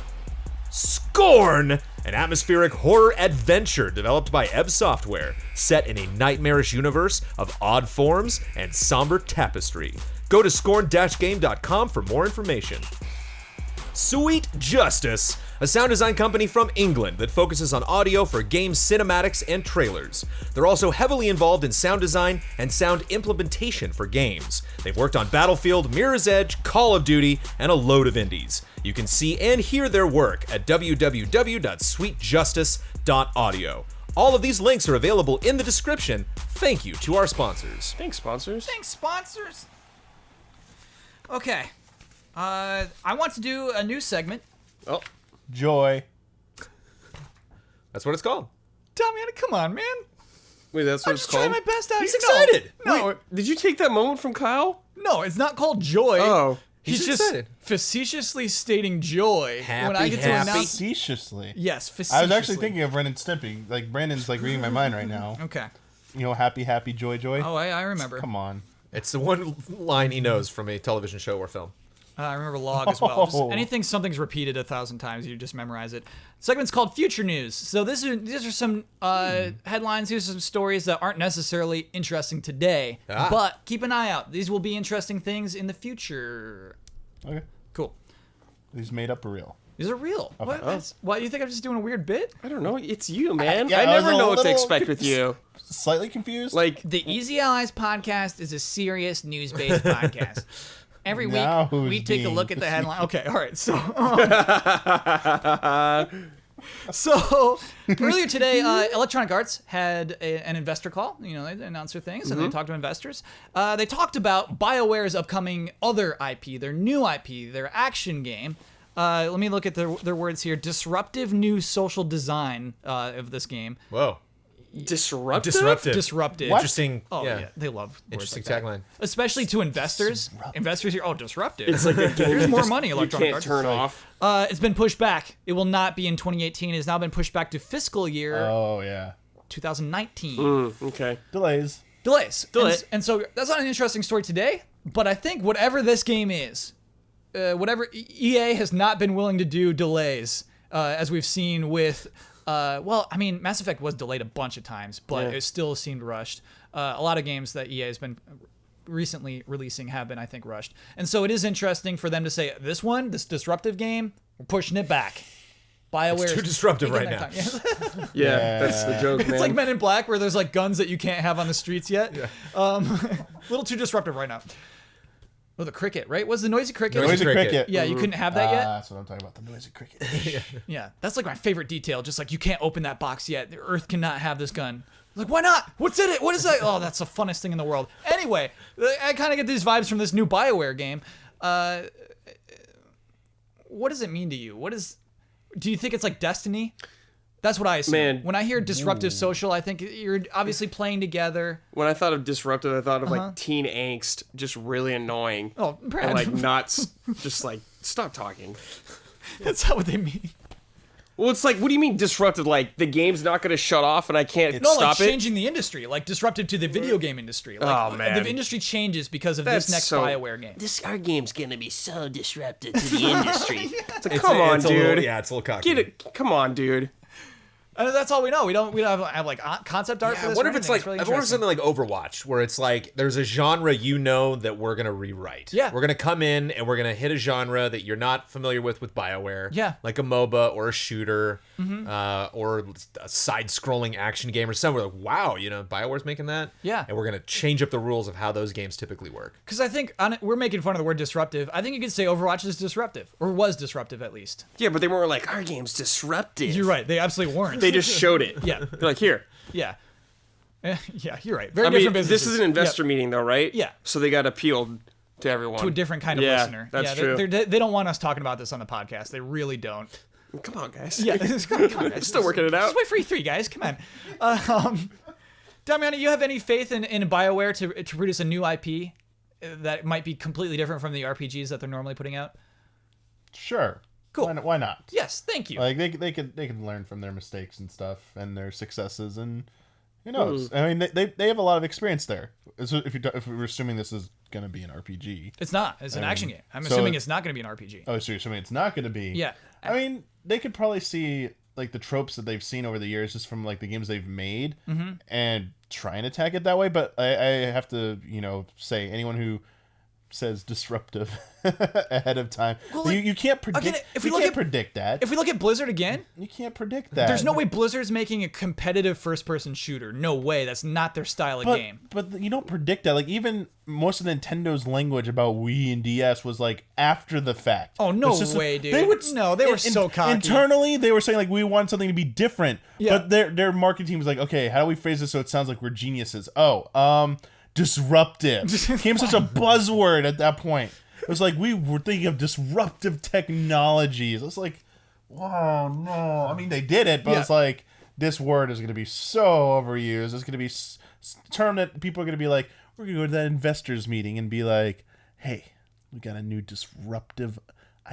Scorn, an atmospheric horror adventure developed by Ebb Software, set in a nightmarish universe of odd forms and somber tapestry. Go to scorn-game.com for more information. Sweet Justice, a sound design company from England that focuses on audio for game cinematics and trailers. They're also heavily involved in sound design and sound implementation for games. They've worked on Battlefield, Mirror's Edge, Call of Duty, and a load of indies. You can see and hear their work at www.sweetjustice.audio. All of these links are available in the description. Thank you to our sponsors. Thanks, sponsors. Thanks, sponsors. Okay. I want to do a new segment. Oh, Joy. That's what it's called. Damiana, come on, man. wait, that's what I'm it's just trying called? my best out He's here. excited. No, Did you take that moment from Kyle? no, it's not called joy. Oh. He's He's just excited. facetiously stating joy when I Happy, get to happy. announce. Facetiously. Yes, facetiously. I was actually thinking of Ren and Stimpy. Like, Brandon's like reading my mind right now. Okay. You know, happy, happy, joy, joy. Oh, I remember. Come on. It's the one line he knows from a television show or film. I remember log as well. Just Oh. anything something's repeated 1,000 times, you just memorize it. Segment's called Future News. So these are some headlines. These are some stories that aren't necessarily interesting today, but keep an eye out. These will be interesting things in the future. Okay. Cool. These made up or real? These are real. Why do you think I'm just doing a weird bit? I don't know. It's you, man. Yeah, I I was never a know what to little expect with you. Slightly confused? Like, The Easy Allies podcast is a serious news-based podcast. Every Now week, who's we take a being look at the headline. Okay, all right. So earlier today, Electronic Arts had an investor call. You know, they announced their things and they talked to investors. They talked about BioWare's upcoming other IP, their new IP, their action game. Let me look at their words here. Disruptive new social design of this game. Whoa. disruptive? Disruptive. Interesting. Oh yeah. yeah, they love words Interesting like that. tagline. Especially to investors. Investors here, disruptive. It's like a game Here's you more just- money, you Electronic can't Arts. turn off. It's been pushed back. It will not be in 2018. It has now been pushed back to fiscal year Oh, yeah. 2019. Okay. Delays. Delays. Delay. And so that's not an interesting story today, but I think whatever this game is, whatever EA has not been willing to do delays, as we've seen with, Mass Effect was delayed a bunch of times, but Yeah. it still seemed rushed. A lot of games that EA has been recently releasing have been, I think, rushed. And so it is interesting for them to say, this disruptive game, we're pushing it back. BioWare It's too disruptive right now. Yeah, that's the joke, man. It's like Men in Black, where there's like guns that you can't have on the streets yet. Yeah. A little too disruptive right now. Oh, the cricket, right? Was the noisy cricket? Noisy cricket. cricket. Yeah, you couldn't have that yet. That's what I'm talking about. The noisy cricket. Yeah, that's like my favorite detail. Just like you can't open that box yet. The Earth cannot have this gun. Like, why not? What's in it? What is that? Oh, that's the funnest thing in the world. Anyway, I kind of get these vibes from this new BioWare game. What does it mean to you? Do you think it's like Destiny? That's what I assume. Man. When I hear disruptive social, I think you're obviously playing together. When I thought of disruptive, I thought of like teen angst, just really annoying. Oh, Brad. And like not just like stop talking. That's not what they mean. Well, it's like, what do you mean disruptive? Like the game's not going to shut off and I can't No, stop like it? changing the industry, like disruptive to the video game industry. Like, Oh, man. the industry changes because of That's this next so- BioWare game. Our game's gonna be so disruptive to the industry. It's like, come on, it's a dude. little, yeah, it's a little cocky. Get it. Come on, dude. That's all we know. We don't have like concept art for I this. wonder or if it's anything. like really I wonder if interesting. something like Overwatch, where it's like there's a genre that we're gonna rewrite. Yeah. we're gonna come in and we're gonna hit a genre that you're not familiar with BioWare. Yeah. like a MOBA or a shooter, or a side-scrolling action game or somewhere. Like, wow, BioWare's making that. Yeah. and we're gonna change up the rules of how those games typically work. Because I think we're making fun of the word disruptive. I think you could say Overwatch is disruptive, or was disruptive at least. Yeah, but they weren't like, our game's disruptive. You're right. They absolutely weren't. They just showed it. Yeah. They're like, here. Yeah. Yeah, you're right. Very I mean, different this businesses. is an investor Yep. meeting, though, right? Yeah. So they got appealed to everyone. To a different kind of Yeah, listener. that's yeah, true. They don't want us talking about this on the podcast. They really don't. Come on, guys. Yeah, come on, guys. Still working it out. Just wait for E3, guys. Come on. Damiana, you have any faith in BioWare to produce a new IP that might be completely different from the RPGs that they're normally putting out? Sure. Cool. Why not? Yes, thank you. Like they can learn from their mistakes and stuff and their successes, and who knows? I mean, they have a lot of experience there. So if we're assuming this is going to be an RPG. It's not. It's an action game. I'm so assuming it's not going to be an RPG. Oh, so you're assuming it's not going to be? Yeah. I mean, they could probably see like the tropes that they've seen over the years just from like the games they've made and try and attack it that way. But I have to say anyone who says disruptive ahead of time. Well, you can't predict. again, if we you look can't at- predict that. If we look at Blizzard again, You can't predict that. there's no way Blizzard's making a competitive first-person shooter. No way. That's not their style of game. But you don't predict that. Like, even most of Nintendo's language about Wii and DS was like after the fact. Oh, no It's just way, dude. They would No, they were so cocky. Internally, they were saying like we want something to be different. Yeah. But their marketing team was like, okay, how do we phrase this so it sounds like we're geniuses? Disruptive became such a buzzword at that point. It was like we were thinking of disruptive technologies. It was like, wow, no. I mean, they did it, but Yeah. it's like this word is going to be so overused. It's going to be a term that people are going to be like, we're going to go to that investors meeting and be like, hey, we got a new disruptive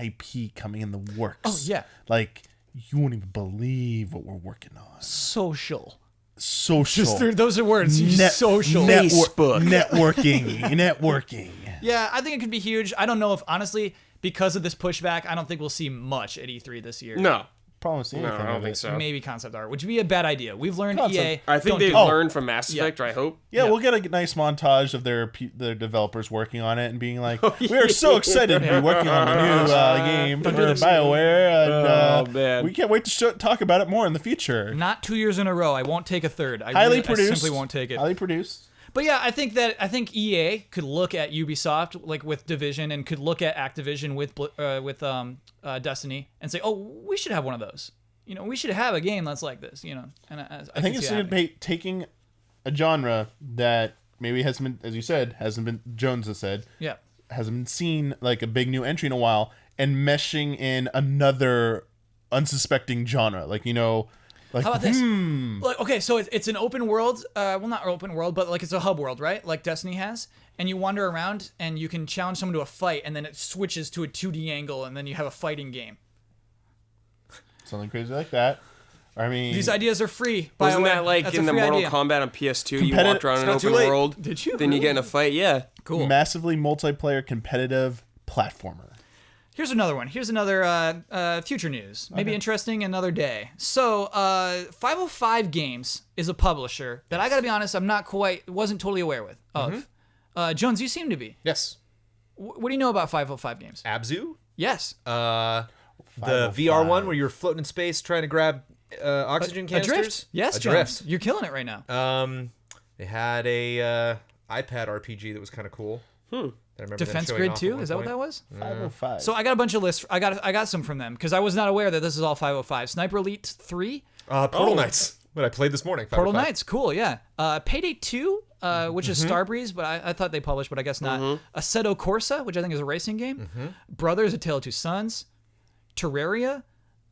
IP coming in the works. Oh, yeah. Like, you won't even believe what we're working on. Social. Social. Those are words. Social. Facebook. Networking. Yeah, I think it could be huge. I don't know if, honestly, because of this pushback, I don't think we'll see much at E3 this year. No. Probably see No, anything I don't of think it. so. Maybe concept art, which would be a bad idea. We've learned Concept- EA. I think don't they've do that. learned from Mass Effect, I hope. Yeah, Yeah. we'll get a nice montage of their developers working on it and being like, "We are so excited to be working on the new game for BioWare, and man. we can't wait to talk about it more in the future." Not 2 years in a row. I won't take a third. I Highly really, produced. I simply won't take it. Highly produced. But yeah, I think EA could look at Ubisoft like with Division and could look at Activision with Destiny and say, "Oh, we should have one of those. You know, we should have a game that's like this." You know, and I think it's taking a genre that maybe hasn't been, as you said, hasn't been. Jones has said, yeah. hasn't been seen like a big new entry in a while, and meshing in another unsuspecting genre, like Like, How about this? Like, okay, so it's an open world. Well, not open world, but like it's a hub world, right? Like Destiny has. And you wander around, and you can challenge someone to a fight, and then it switches to a 2D angle, and then you have a fighting game. Something crazy like that. I mean, These ideas are free. Wasn't BioWare. that like That's in a the free Mortal idea. Kombat on PS2? You Competitive- walked around it's an not too open late. world. Did you? Then you get in a fight. Yeah. Cool. massively multiplayer competitive platformer. Here's another one. Here's another future news. Maybe interesting another day. So, 505 Games is a publisher that I gotta be honest, wasn't totally aware of. Jones, you seem to be. Yes. What do you know about 505 Games? Abzu? Yes. The 505. VR one where you're floating in space trying to grab oxygen canisters? Adrift? Yes, Adrift. Jones. You're killing it right now. They had a iPad RPG that was kind of cool. I remember them Defense showing Grid off at 2? one Is that what point. that was? 505. So I got a bunch of lists. I got some from them because I was not aware that this is all 505. Sniper Elite 3, Portal Knights. What I played this morning. Portal 505. Knights, cool, yeah. Payday 2, which is Starbreeze, but I thought they published, but I guess not. Assetto Corsa, which I think is a racing game. Brothers: A Tale of Two Sons. Terraria.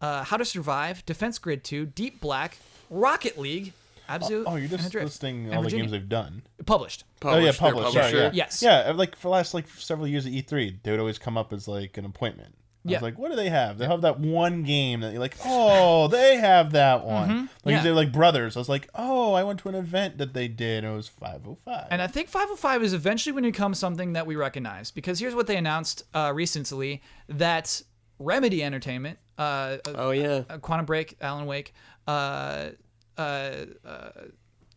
How to Survive. Defense Grid 2. Deep Black. Rocket League. Abzu. Oh, you're and just Adrift. listing And all the Virginia. games they've done. Published. Oh yeah, Published. They're published. Sorry, yeah. Yes. Yeah, like for the last several years at E3, they would always come up as like an appointment. I Yeah. was like, what do they have? They have that one game that you're like, oh, they have that one. Like Yeah. they're like Brothers. I was like, oh, I went to an event that they did. And it was 505. And I think 505 is eventually going to become something that we recognize because here's what they announced recently that Remedy Entertainment, Oh yeah. Quantum Break, Alan Wake,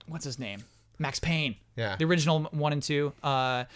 what's his name? Max Payne. Yeah. The original 1 and 2. They're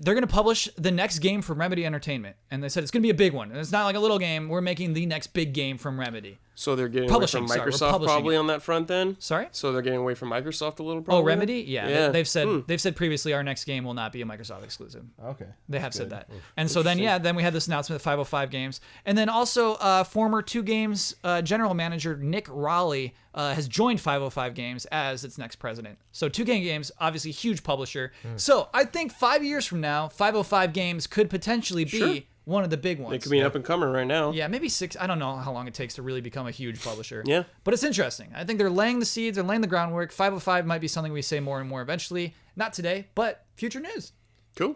going to publish the next game from Remedy Entertainment. And they said it's going to be a big one. And it's not like a little game. We're making the next big game from Remedy. So they're getting away Publishing, from sorry, we're Microsoft publishing probably it. on that front then. Sorry? So they're getting away from Microsoft a little. Oh, Probably Remedy? Yeah. Yeah. They've said previously our next game will not be a Microsoft exclusive. Okay. They have said that. And so then, then we had this announcement of 505 Games. And then also, former 2 Games general manager Nick Raleigh has joined 505 Games as its next president. So 2K Games, obviously huge publisher. So I think 5 years from now, 505 Games could potentially be one of the big ones. It could be an up and comer right now. Yeah, maybe 6. I don't know how long it takes to really become a huge publisher. Yeah. But it's interesting. I think they're laying the seeds, they're laying the groundwork. 505 might be something we say more and more eventually. Not today, but future news. Cool.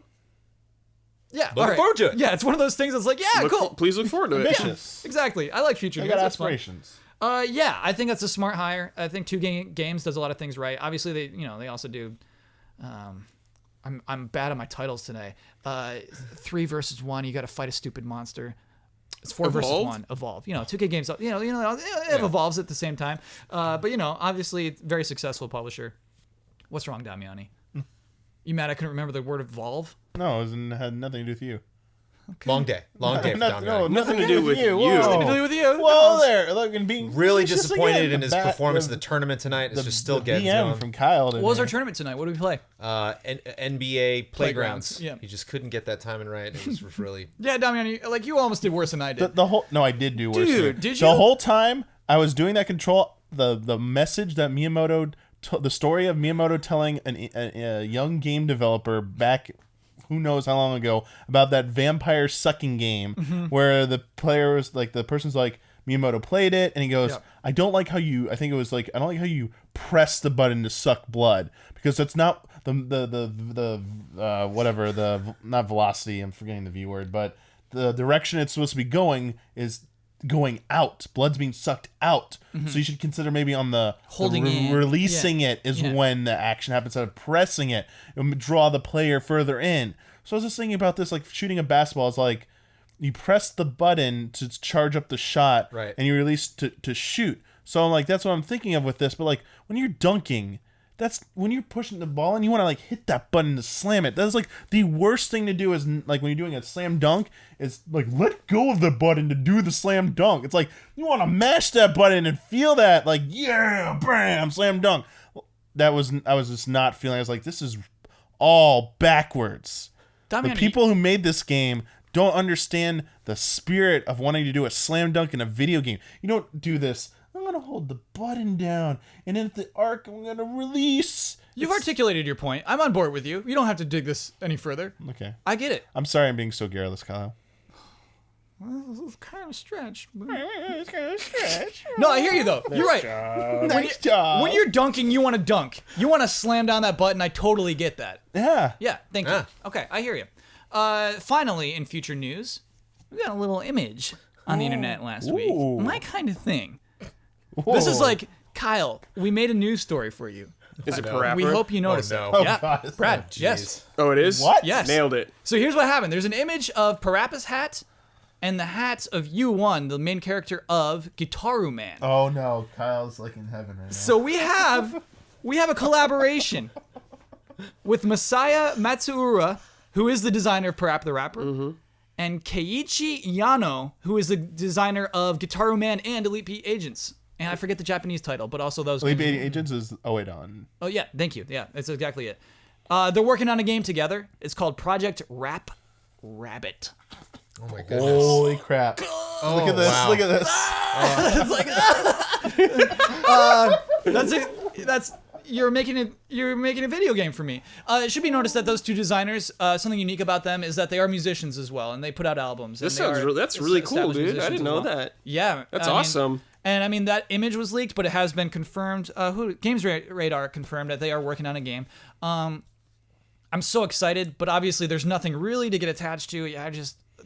Yeah. Looking all right. forward to it. Yeah, it's one of those things that's like, yeah, cool. Please look forward to it. Ambitious. Exactly. I like future They news. got That's fun. aspirations. Yeah, I think that's a smart hire. I think 2K Games does a lot of things right. Obviously, they also do. I'm bad at my titles today. 3 versus 1. You got to fight a stupid monster. It's 4 versus Evolved? 1. Evolve. 2K Games. It evolves at the same time. But obviously, very successful publisher. What's wrong, Damiani? You mad I couldn't remember the word evolve? No, it had nothing to do with you. Long day for Dom. Nothing to do with you. Whoa. Nothing to do with you. Whoa there! Look, and being Really facetious disappointed again. in his performance of the tournament tonight. It's just still getting to BM him. from Kyle. What was our tournament tonight? What did we play? NBA Playgrounds. Yeah. He just couldn't get that timing right. It was really... Yeah, Damian, you almost did worse than I did. the whole? No, I did do worse. Dude, than did The you? whole time I was doing that control, the message that Miyamoto, the story of Miyamoto telling a young game developer back, who knows how long ago, about that vampire sucking game where the player was like, the person's like, Miyamoto played it and he goes, Yep. I don't like how you press the button to suck blood, because that's not the whatever, the not velocity, I'm forgetting the V word, but the direction it's supposed to be going is going out. Blood's being sucked out. So you should consider maybe on the Holding in. releasing it is when the action happens, instead of pressing it. It would draw the player further in. So I was just thinking about this, like shooting a basketball is like you press the button to charge up the shot, Right. and you release to shoot. So I'm like, that's what I'm thinking of with this. But like when you're dunking, that's when you're pushing the ball and you want to like hit that button to slam it. That's like the worst thing to do is like when you're doing a slam dunk is like let go of the button to do the slam dunk. It's like you want to mash that button and feel that like, yeah, bam, slam dunk. I was just not feeling. I was like, this is all backwards. Damian, The people who made this game don't understand the spirit of wanting to do a slam dunk in a video game. You don't do this. I'm going to hold the button down, and then at the arc, I'm going to release. You've articulated your point. I'm on board with you. You don't have to dig this any further. Okay. I get it. I'm sorry I'm being so garrulous, Kyle. Well, it's kind of a stretch. It's kind of stretch. No, I hear you though. You're right. Nice job. When you're dunking, you want to dunk. You want to slam down that button. I totally get that. Yeah. Yeah, thank you. Ah. Okay, I hear you. Finally, in future news, we got a little image on the internet last week. Ooh. My kind of thing. This is like, Kyle, we made a news story for you. Is it I know. Parappa? We hope you notice no. it. Oh, Yeah, God. Brad, Oh, yes. Oh, it is? What? Yes. Nailed it. So here's what happened. There's an image of Parappa's hat and the hats of U1, the main character of Gitaru Man. Oh, no. Kyle's like in heaven right now. So we have a collaboration with Masaya Matsuura, who is the designer of Parappa the Rapper, and Keiichi Yano, who is the designer of Gitaru Man and Elite Beat Agents. And I forget the Japanese title, but also those. Elite games. Beat Agents is on. Oh yeah, thank you. Yeah, that's exactly it. They're working on a game together. It's called Project Rap Rabbit. Oh my goodness. Holy crap. Oh, Look at this. wow. Look at this. That's it. That's you're making a video game for me. It should be noticed that those two designers, something unique about them is that they are musicians as well, and they put out albums. This and they sounds are that's really cool, established dude. I musicians didn't as know well. that. Yeah, That's I mean, awesome. and I mean that image was leaked, but it has been confirmed. Games Radar confirmed that they are working on a game. I'm so excited, but obviously there's nothing really to get attached to.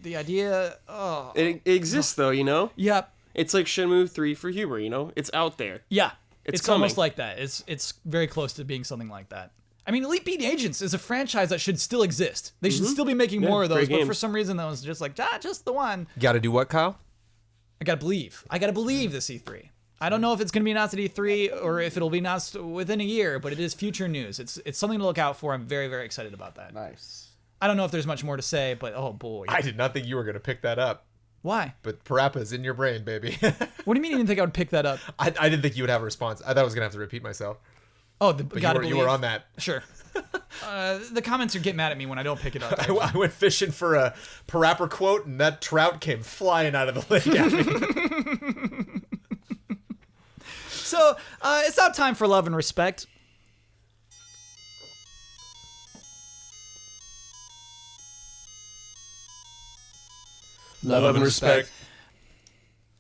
The idea. Oh, It exists, though, you know? yeah, It's like Shenmue 3 for humor, you know? It's out there. yeah. It's almost coming. like that. It's very close to being something like that. I mean, Elite Beat Agents is a franchise that should still exist. They should still be making more of those, great but for games. some reason that was just like, just the one. Got to do what, Kyle? I gotta believe this E3. I don't know if it's gonna be announced at E3 or if it'll be announced within a year, but it is future news. It's something to look out for. I'm very, very excited about that. Nice. I don't know if there's much more to say, but oh boy. I did not think you were going to pick that up, Why? but Parappa's in your brain, baby. What do you mean you didn't think I would pick that up? I didn't think you would have a response. I thought I was going to have to repeat myself. Oh, But gotta you were believe. on that. Sure. The comments are get mad at me when I don't pick it up. I went fishing for a Parappa quote, and that trout came flying out of the lake at me. So, it's now time for love and respect. Love and respect.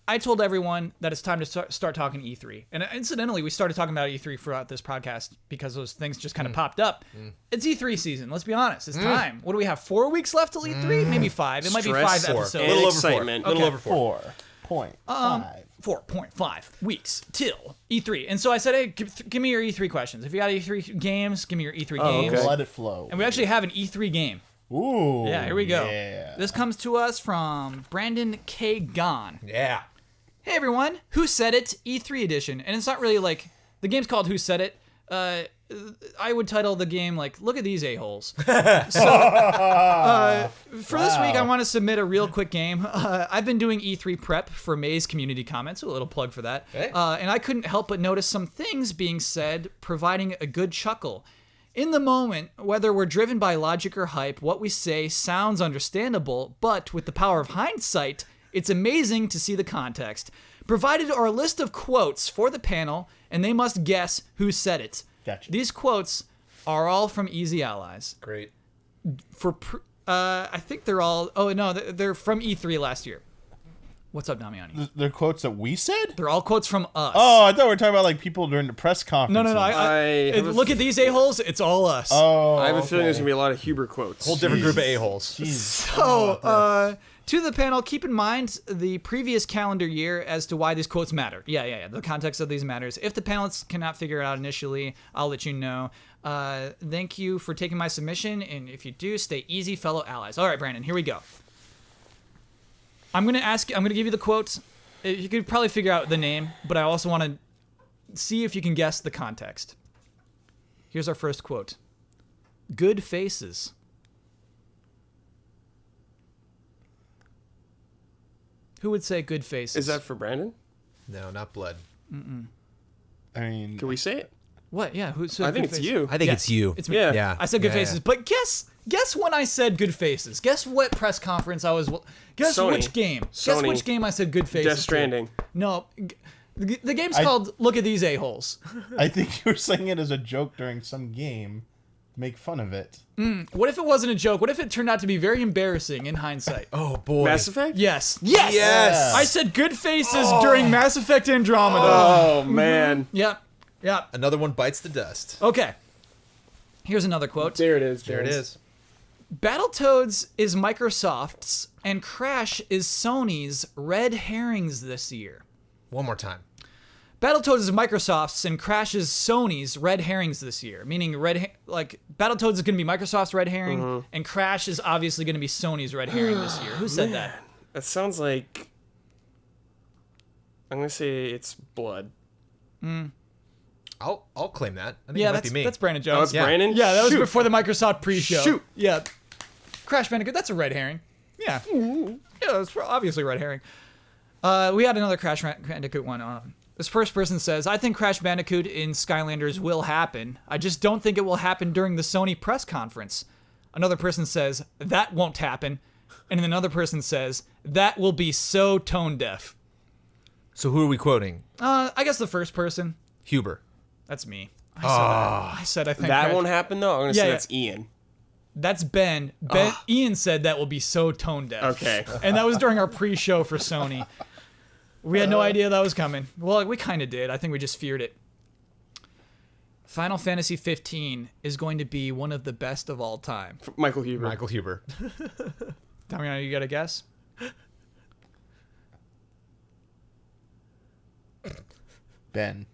I told everyone that it's time to start talking E3. And incidentally, we started talking about E3 throughout this podcast because those things just kind of popped up. It's E3 season. Let's be honest. It's time. What do we have? 4 weeks left till E3? Maybe 5. It might be 5 Stress episodes. and Little over 4. excitement. Little Okay. over 4. 4.5. 4.5 weeks till E3. And so I said, hey, give me your E3 questions. If you got E3 games, give me your E3 games. okay. Let it flow. And we actually have an E3 game. Ooh. Yeah, here we go. Yeah. This comes to us from Brandon K. Gon. Yeah. Hey everyone, Who Said It E3 edition. And it's not really like, the game's called Who Said It. I would title the game like, look at these a-holes. So, for this week, I want to submit a real quick game. I've been doing E3 prep for May's community comments, so a little plug for that. Hey. And I couldn't help but notice some things being said, providing a good chuckle. In the moment, whether we're driven by logic or hype, what we say sounds understandable, but with the power of hindsight, it's amazing to see the context. Provided are a list of quotes for the panel, and they must guess who said it. Gotcha. These quotes are all from Easy Allies. Great. I think they're all... Oh, no, they're from E3 last year. What's up, Damiani? They're quotes that we said? They're all quotes from us. Oh, I thought we were talking about like people during the press conference. No. Look at these a-holes. It's all us. Oh, I have a feeling there's going to be a lot of Huber quotes. Whole different group of a-holes. Jeez. So, to the panel, keep in mind the previous calendar year as to why these quotes matter. Yeah. The context of these matters. If the panelists cannot figure it out initially, I'll let you know. Thank you for taking my submission, and if you do, stay easy, fellow allies. All right, Brandon, here we go. I'm going to give you the quotes. You could probably figure out the name, but I also want to see if you can guess the context. Here's our first quote. Good faces. Who would say good faces? Is that for Brandon? No, not blood. I mean, Can we say it? What? Yeah, who said I think good it's faces? you. I think Yeah, it's you. It's me. Yeah. I said good Yeah, faces, yeah. but guess when I said good faces. Guess what press conference I was. Guess Sony. which game. Guess Sony. which game I said good faces. Death to. Stranding. No, the game's called Look at These A-Holes. I think you were saying it as a joke during some game. Make fun of it. What if it wasn't a joke? What if it turned out to be very embarrassing in hindsight? Oh, boy. Mass Effect? Yes. Yes. I said good faces during Mass Effect Andromeda. Oh, man. Yep. Another one bites the dust. Okay. Here's another quote. There it is, There it is. Battletoads is Microsoft's and Crash is Sony's red herrings this year. One more time. Battletoads is Microsoft's and Crash is Sony's red herrings this year. Meaning Battletoads is going to be Microsoft's red herring and Crash is obviously going to be Sony's red herring this year. Who said that? That sounds like... I'm going to say it's blood. I'll claim that. I think Yeah, it might be me. that's Brandon Jones. Oh, it's Yeah. Brandon? Yeah, that was Shoot. before the Microsoft pre-show. Shoot. Yeah. Crash Bandicoot, that's a red herring. Yeah. Yeah, it's obviously a red herring. We had another Crash Bandicoot one. This first person says, I think Crash Bandicoot in Skylanders will happen. I just don't think it will happen during the Sony press conference. Another person says, that won't happen. And then another person says, that will be so tone deaf. So who are we quoting? I guess the first person. Huber. That's me. I said I think That Crash- won't happen, though? I'm going to say Yeah. that's Ian. That's Ben. Ian said that will be so tone deaf. Okay. And that was during our pre-show for Sony. We had no idea that was coming. Well, we kind of did. I think we just feared it. Final Fantasy 15 is going to be one of the best of all time. Michael Huber. Michael Huber. Damiano, you got a guess? Ben.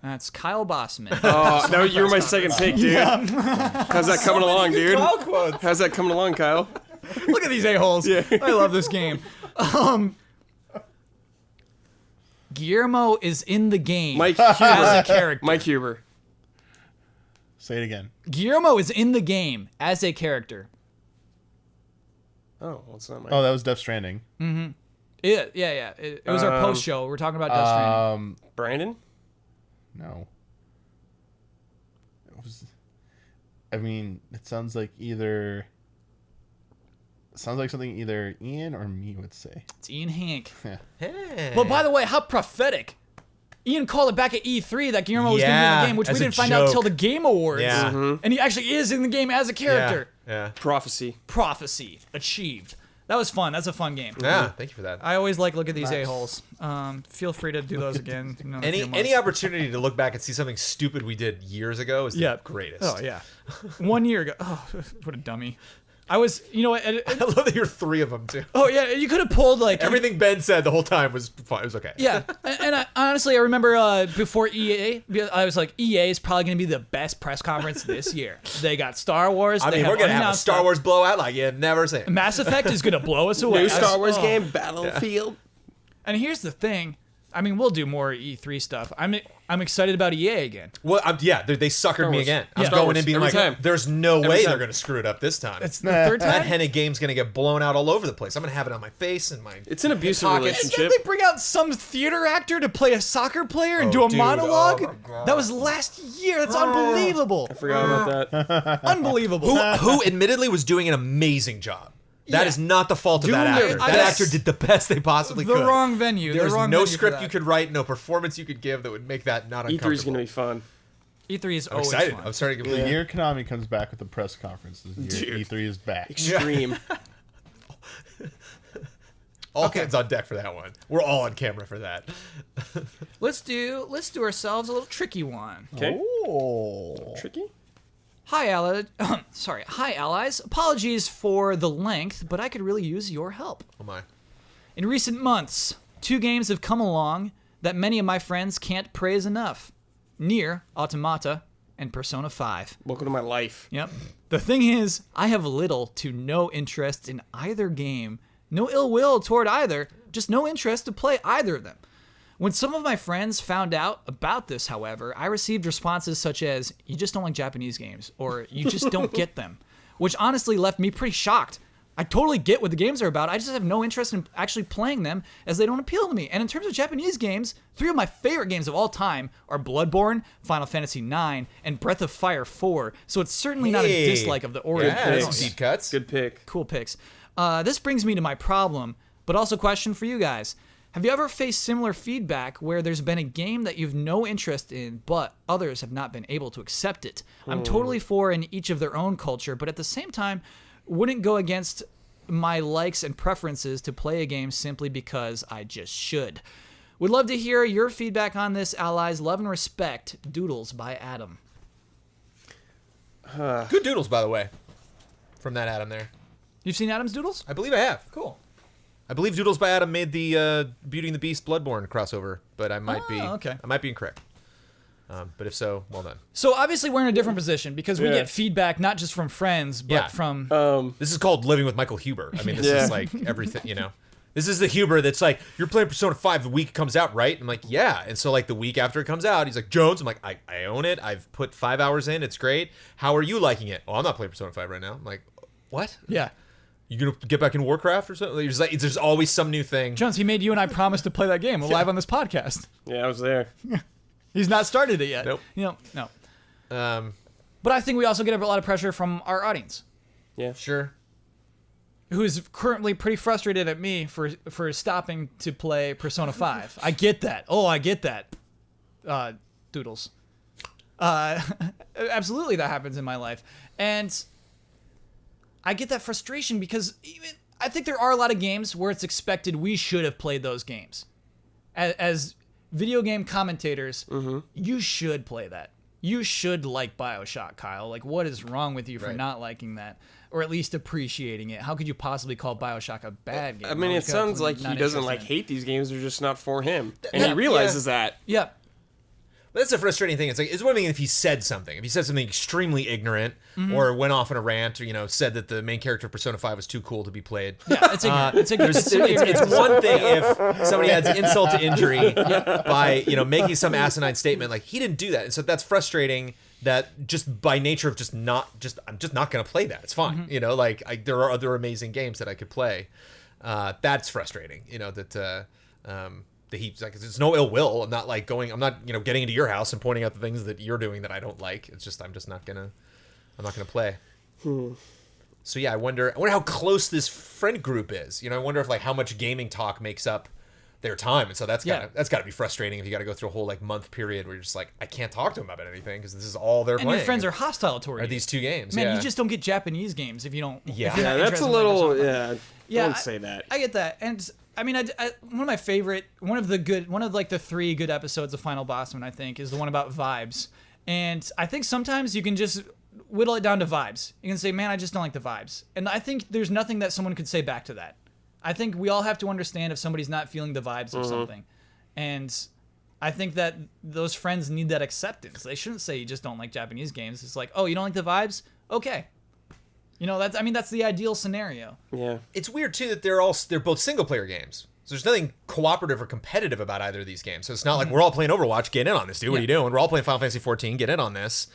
That's Kyle Bossman. Oh, no, you were my second pick, dude. How's that coming along, dude? How's that coming along, Kyle? Look at these a-holes. Yeah. I love this game. Guillermo is in the game Mike as Huber. a character. Mike Huber. Say it again. Guillermo is in the game as a character. Oh, well, it's not Mike. Oh, that was Death Stranding. Yeah. It was our post show. We're talking about Death Stranding. Brandon? No. It was. I mean, it sounds like either. Sounds like something either Ian or me would say. It's Ian Hank. Hey. But by the way, how prophetic. Ian called it back at E3 that Guillermo was going to be in Yeah, the game, which we as a didn't find out joke. until the Game Awards. Yeah. And he actually is in the game as a character. Yeah. Prophecy. Prophecy achieved. That was fun. That's a fun game. Yeah. Thank you for that. I always look at these a-holes. Feel free to do those again. in a few Any months. opportunity to look back and see something stupid we did years ago is the greatest. Oh, yeah. 1 year ago. Oh, what a dummy. I was, you know what? I love that you're three of them too. Oh, yeah. You could have pulled like Everything Ben said the whole time was fine. It was okay. Yeah, and honestly, I remember before EA, I was like, EA is probably going to be the best press conference this year. They got Star Wars. I they mean, we're gonna have a unannounced Star stuff. Wars blowout like you never seen. Mass Effect is going to blow us away. New Star Wars Oh. game, Battlefield. And here's the thing. I mean, we'll do more E3 stuff. I'm excited about EA again. Well, they suckered me again. I'm Yeah. going and being Every like, time. there's no way time. they're going to screw it up this time. It's the third That time. henna game's going to get blown out all over the place. I'm going to have it on my face and my It's an abusive pocket. And then relationship. they bring out some theater actor to play a soccer player and do a dude, monologue. oh my God. That was last year. That's unbelievable. I forgot about that. Unbelievable. who admittedly was doing an amazing job. That Yeah. is not the fault of that Doing actor. their That best. actor did the best they possibly The could. wrong venue. There the was wrong no venue for script that. you could write, no performance you could give that would make that not uncomfortable. E3 is going to be fun. E3 is I'm always excited. fun. I'm starting to The get year Konami comes back with the press conference, this year Dude. E3 is back. Extreme. all hands on deck for that one. We're all on camera for that. Let's do ourselves a little tricky one. Okay. Oh. Tricky? Hi, Hi, allies. Apologies for the length, but I could really use your help. Oh my. In recent months, 2 games have come along that many of my friends can't praise enough. Nier Automata and Persona 5. Welcome to my life. Yep. The thing is, I have little to no interest in either game. No ill will toward either, just no interest to play either of them. When some of my friends found out about this, however, I received responses such as, "You just don't like Japanese games," or "You just don't get them," which honestly left me pretty shocked. I totally get what the games are about, I just have no interest in actually playing them as they don't appeal to me. And in terms of Japanese games, 3 of my favorite games of all time are Bloodborne, Final Fantasy IX, and Breath of Fire 4, so it's certainly not a Hey. dislike of the origin. Yeah, that's picks. some deep cuts. Good pick. Cool picks. This brings me to my problem, but also a question for you guys. Have you ever faced similar feedback where there's been a game that you've no interest in, but others have not been able to accept it? I'm totally for in each of their own culture, but at the same time, wouldn't go against my likes and preferences to play a game simply because I just should. Would love to hear your feedback on this, allies. Love and respect. Doodles by Adam. Good doodles, by the way, from that Adam there. You've seen Adam's Doodles? I believe I have. Cool. I believe Doodles by Adam made the Beauty and the Beast Bloodborne crossover, but I might be okay. I might be incorrect. But if so, well done. So obviously we're in a different position because we Yeah. get feedback not just from friends, but Yeah. from... This is called living with Michael Huber. I mean, this Yeah. is like everything, you know. This is the Huber that's like, you're playing Persona 5 the week it comes out, right? I'm like, yeah. And so like the week after it comes out, he's like, Jones, I'm like, I own it. I've put 5 hours in. It's great. How are you liking it? Oh, I'm not playing Persona 5 right now. I'm like, what? Yeah. You gonna get back in Warcraft or something? There's like, there's always some new thing. Jones, he made you and I promise to play that game live on this podcast. Yeah, I was there. He's not started it yet. Nope. No. Um, But I think we also get a lot of pressure from our audience, Yeah. sure. who is currently pretty frustrated at me for stopping to play Persona 5. I get that. Oh, I get that. Doodles. Absolutely that happens in my life. And I get that frustration because I think there are a lot of games where it's expected we should have played those games. As video game commentators, you should play that. You should like BioShock, Kyle. Like, what is wrong with you for Right. not liking that? Or at least appreciating it? How could you possibly call BioShock a bad game? I mean, Well, it sounds because like I'm not he doesn't interested like in it. hate these games. They're just not for him, and Yeah, he realizes that. Yeah. But that's a frustrating thing. It's like, it's one thing if he said something. If he said something extremely ignorant or went off on a rant or, you know, said that the main character of Persona 5 was too cool to be played. Yeah, it's ignorant. It's ignorant. It's one thing if somebody adds insult to injury by, you know, making some asinine statement. Like, he didn't do that. And so that's frustrating that just by nature of I'm just not going to play that. It's fine. You know, like, there are other amazing games that I could play. That's frustrating, you know, that he's like, there's no ill will. I'm not like I'm not, you know, getting into your house and pointing out the things that you're doing that I don't like. It's just, I'm not gonna play. So yeah, I wonder how close this friend group is. You know, I wonder if like how much gaming talk makes up their time. And so that's gotta be frustrating if you got to go through a whole like month period where you're just like, I can't talk to them about anything because this is all they're And playing. your friends are hostile toward are you. these 2 games. Man, yeah. you just don't get Japanese games if you don't. Yeah. if you're Yeah, not that's interested a in little. Persona 5. Yeah, don't I- say that. I get that, and I mean, one of my favorite, one of like the 3 good episodes of Final Bossman, I think, is the one about vibes. And I think sometimes you can just whittle it down to vibes. You can say, man, I just don't like the vibes. And I think there's nothing that someone could say back to that. I think we all have to understand if somebody's not feeling the vibes of something. And I think that those friends need that acceptance. They shouldn't say you just don't like Japanese games. It's like, oh, you don't like the vibes? Okay. You know, that's the ideal scenario. Yeah. It's weird too that they're both single player games. So there's nothing cooperative or competitive about either of these games. So it's not like we're all playing Overwatch, get in on this, dude. What are you doing? We're all playing Final Fantasy 14, get in on this.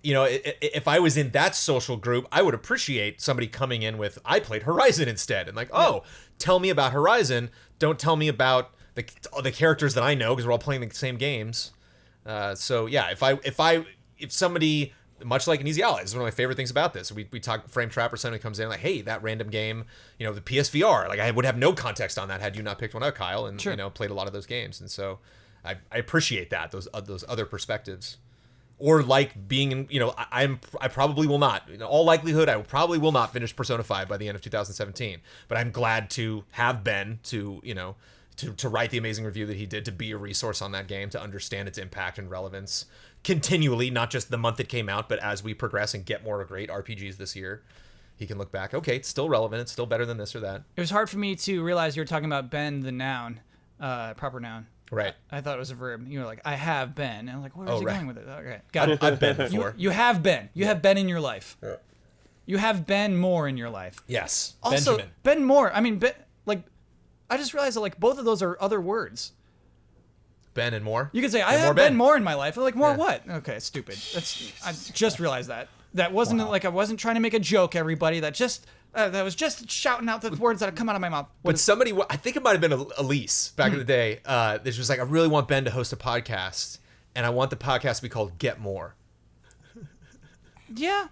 You know, if I was in that social group, I would appreciate somebody coming in with, I played Horizon instead. And like, oh, tell me about Horizon. Don't tell me about the characters that I know because we're all playing the same games. So yeah, if somebody, much like an Easy Ally, this is one of my favorite things about this. We talk Frame Trap or somebody comes in like, hey, that random game, you know, the PSVR, like I would have no context on that had you not picked one up, Kyle, and you know, played a lot of those games. And so I appreciate that, those other perspectives. Or like being in, you know, I probably will not, in all likelihood, I probably will not finish Persona 5 by the end of 2017. But I'm glad to have Ben to, you know, to write the amazing review that he did, to be a resource on that game, to understand its impact and relevance continually, not just the month it came out, but as we progress and get more great RPGs this year, he can look back, okay, it's still relevant, it's still better than this or that. It was hard for me to realize you were talking about Ben, the noun, proper noun. Right. I thought it was a verb. You were like, I have been. And I'm like, where is he going with it? Okay, got it. I've been before. You have been. You have been in your life. Yeah. You have been more in your life. Yes. Also, Benjamin. Ben Moore. I mean, like, I just realized that like both of those are other words. Ben and more. You could say I have been more in my life. Like more what? Okay, stupid. I just realized that. That wasn't like I wasn't trying to make a joke. Everybody, that was just shouting out the words that had come out of my mouth. But somebody, I think it might have been Elise back in the day. This was like, I really want Ben to host a podcast, and I want the podcast to be called Get More. Yeah.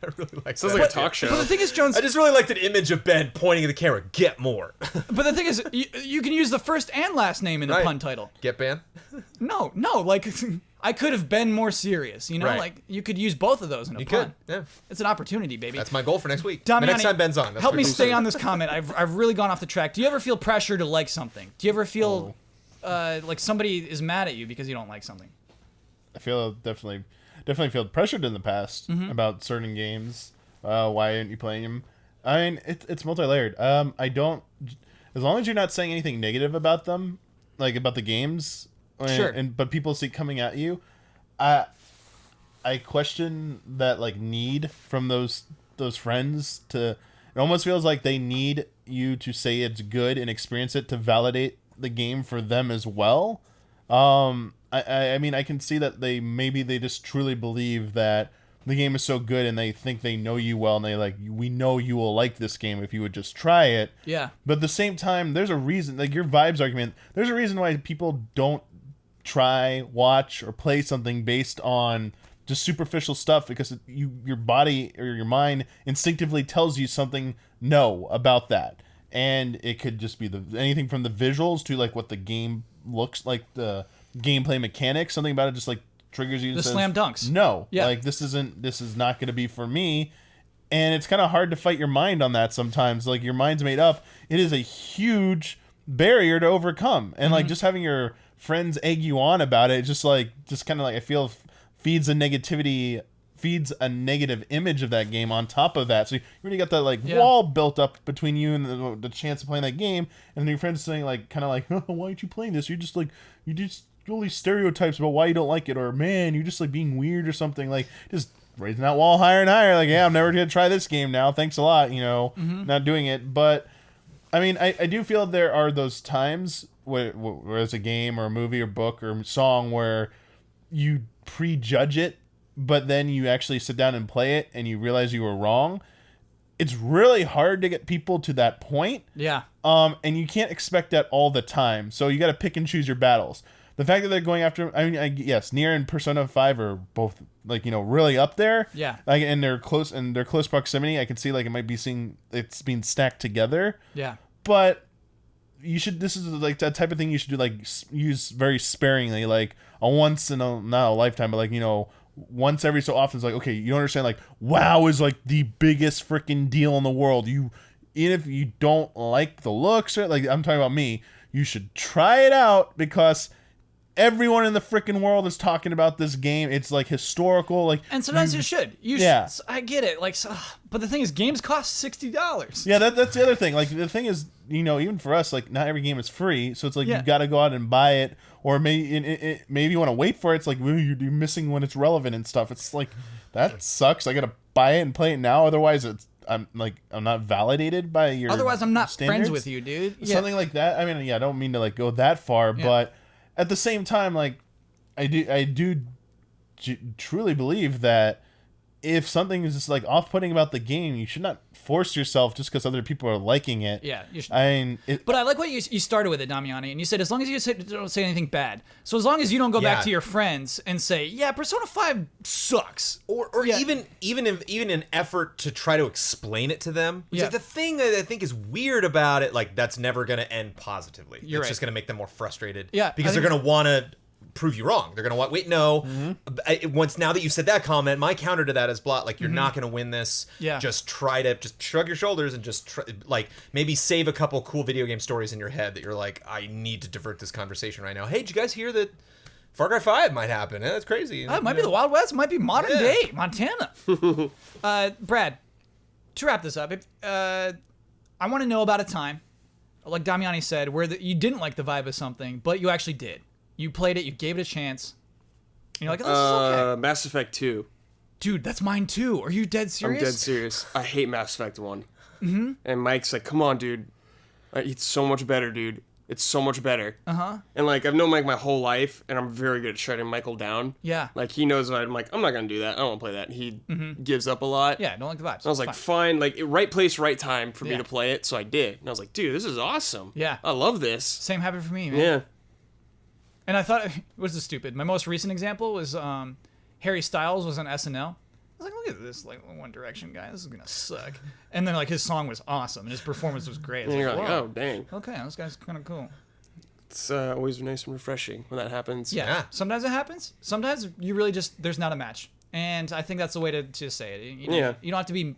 I really like Sounds that. like a talk show. But the thing is, Jones, I just really liked an image of Ben pointing at the camera. Get more. But the thing is, you can use the first and last name in a pun title. Get Ben? No, like I could have been more serious. You know, like you could use both of those in a pun. Could. Yeah. It's an opportunity, baby. That's my goal for next week. Damiani, Next time Ben's on. Help me stay on this comment. I've really gone off the track. Do you ever feel pressure to like something? Do you ever feel like somebody is mad at you because you don't like something? I feel definitely feel pressured in the past about certain games. Why aren't you playing them? I mean, it's multi-layered. I don't, as long as you're not saying anything negative about them, like about the games, sure. But people see coming at you, I question that like need from those friends to. It almost feels like they need you to say it's good and experience it to validate the game for them as well. I mean, I can see that they just truly believe that the game is so good and they think they know you well and they like, we know you will like this game if you would just try it. Yeah. But at the same time, there's a reason, like your vibes argument, there's a reason why people don't try, watch, or play something based on just superficial stuff, because your body or your mind instinctively tells you something about that. And it could just be anything from the visuals to like what the game looks like, the gameplay mechanics, something about it just like triggers you. The slam dunks. No, like this is not going to be for me. And it's kind of hard to fight your mind on that sometimes. Like your mind's made up. It is a huge barrier to overcome. And like just having your friends egg you on about it, just kind of like I feel feeds a negative image of that game on top of that. So you already got that wall built up between you and the chance of playing that game. And then your friends saying like kind of like, oh, why aren't you playing this? You just all these stereotypes about why you don't like it, or man, you're just like being weird or something, like just raising that wall higher and higher, like, yeah, I'm never gonna try this game now, thanks a lot, not doing it. But I mean, I do feel there are those times where it's a game or a movie or book or song where you prejudge it, but then you actually sit down and play it and you realize you were wrong. It's really hard to get people to that point. Yeah. And you can't expect that all the time, so you got to pick and choose your battles. The fact that they're going after, I mean, yes, Nier and Persona 5 are both really up there. Yeah. Like, and they're close proximity. I can see like it might be it's being stacked together. Yeah. But this is like that type of thing you should do, like use very sparingly, like not a lifetime, but like, once every so often. It's like, okay, you don't understand, like WoW is like the biggest freaking deal in the world. Even if you don't like the looks, or like I'm talking about me, you should try it out because everyone in the freaking world is talking about this game. It's like historical, like, and sometimes you should. Yeah. I get it. Like, but the thing is, games cost $60. Yeah, that's the other thing. Like, the thing is, even for us, like, not every game is free, so it's like you got to go out and buy it, or maybe you want to wait for it. It's like, well, you're missing when it's relevant and stuff. It's like, that sucks. I got to buy it and play it now, otherwise I'm not validated by your Otherwise, I'm not standards. friends with you, dude. Yeah. Something like that. I mean, yeah, I don't mean to like go that far, but at the same time, like I do truly believe that if something is just like off-putting about the game, you should not force yourself just because other people are liking it. Yeah, you should. I mean, But I like what you started with it, Damiani, and you said as long as you don't say anything bad. So as long as you don't go back to your friends and say, yeah, Persona 5 sucks. Or even an effort to try to explain it to them. Yeah. Like the thing that I think is weird about it, like that's never going to end positively. You're it's right. just going to make them more frustrated. Yeah, because they're going to want to prove you wrong. They're going to want, wait, no. Once now that you said that comment, my counter to that is blah, like you're not going to win this. Yeah. Just shrug your shoulders and just like maybe save a couple cool video game stories in your head that you're like, I need to divert this conversation right now. Hey, did you guys hear that Far Cry 5 might happen? That's crazy. It might be the Wild West. It might be modern day Montana. Brad, to wrap this up, I want to know about a time, like Damiani said, where you didn't like the vibe of something, but you actually did. You played it, you gave it a chance, and you're like, oh, this is okay. Mass Effect 2. Dude, that's mine too. Are you dead serious? I'm dead serious. I hate Mass Effect 1. Mm-hmm. And Mike's like, come on, dude. It's so much better, dude. It's so much better. Uh-huh. And like, I've known Mike my whole life, and I'm very good at shutting Michael down. Yeah. Like, he knows I'm like, I'm not going to do that. I don't want to play that. He gives up a lot. Yeah, don't like the vibes. And I was like, fine. Like, right place, right time for me to play it, so I did. And I was like, dude, this is awesome. Yeah. I love this. Same happened for me, man. Yeah. And I thought, this is stupid. My most recent example was Harry Styles was on SNL. I was like, look at this, like, One Direction guy. This is going to suck. And then, like, his song was awesome, and his performance was great. And you're like, whoa. oh, dang. Okay, this guy's kind of cool. It's always nice and refreshing when that happens. Yeah. Sometimes it happens. Sometimes you really just, there's not a match. And I think that's the way to say it. You don't have to be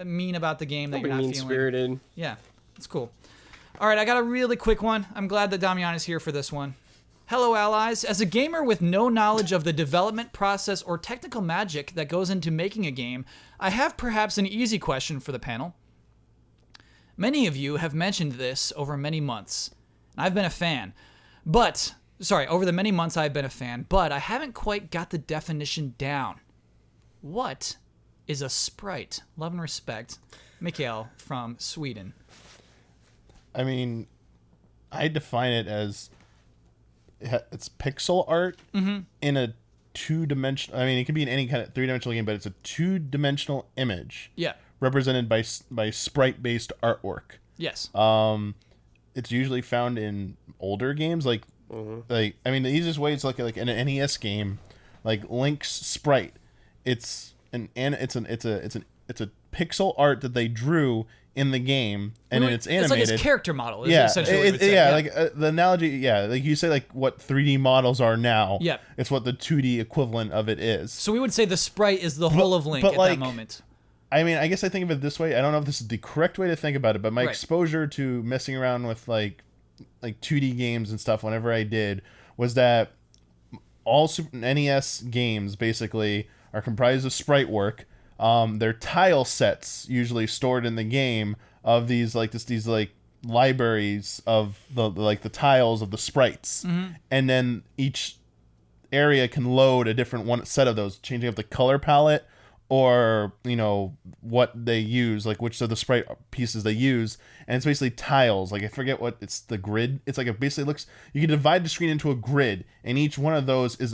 mean about the game that you're not feeling. Mean-spirited. Yeah, it's cool. All right, I got a really quick one. I'm glad that Damian is here for this one. Hello, allies. As a gamer with no knowledge of the development process or technical magic that goes into making a game, I have perhaps an easy question for the panel. Many of you have mentioned this over many months. I've been a fan, over the many months I've been a fan, but I haven't quite got the definition down. What is a sprite? Love and respect. Mikael from Sweden. I mean, I define it as it's pixel art in a two-dimensional. I mean, it could be in any kind of three-dimensional game, but it's a two-dimensional image. Yeah. Represented by sprite-based artwork. Yes. It's usually found in older games, like I mean, the easiest way is like in an NES game, like Link's sprite. It's a pixel art that they drew in the game, and then it's animated. It's like his character model. Yeah, essentially what you would say. like the analogy. Yeah, like you say, like what 3D models are now. Yeah, it's what the 2D equivalent of it is. So we would say the sprite is the whole of Link at that moment. I mean, I guess I think of it this way. I don't know if this is the correct way to think about it, but my exposure to messing around with like 2D games and stuff whenever I did was that all Super NES games basically are comprised of sprite work. They're tile sets usually stored in the game of these libraries of the tiles of the sprites, and then each area can load a different one set of those, changing up the color palette. Or, what they use, like which of the sprite pieces they use. And it's basically tiles. Like, I forget what, it's the grid. It's like, it basically looks, you can divide the screen into a grid. And each one of those is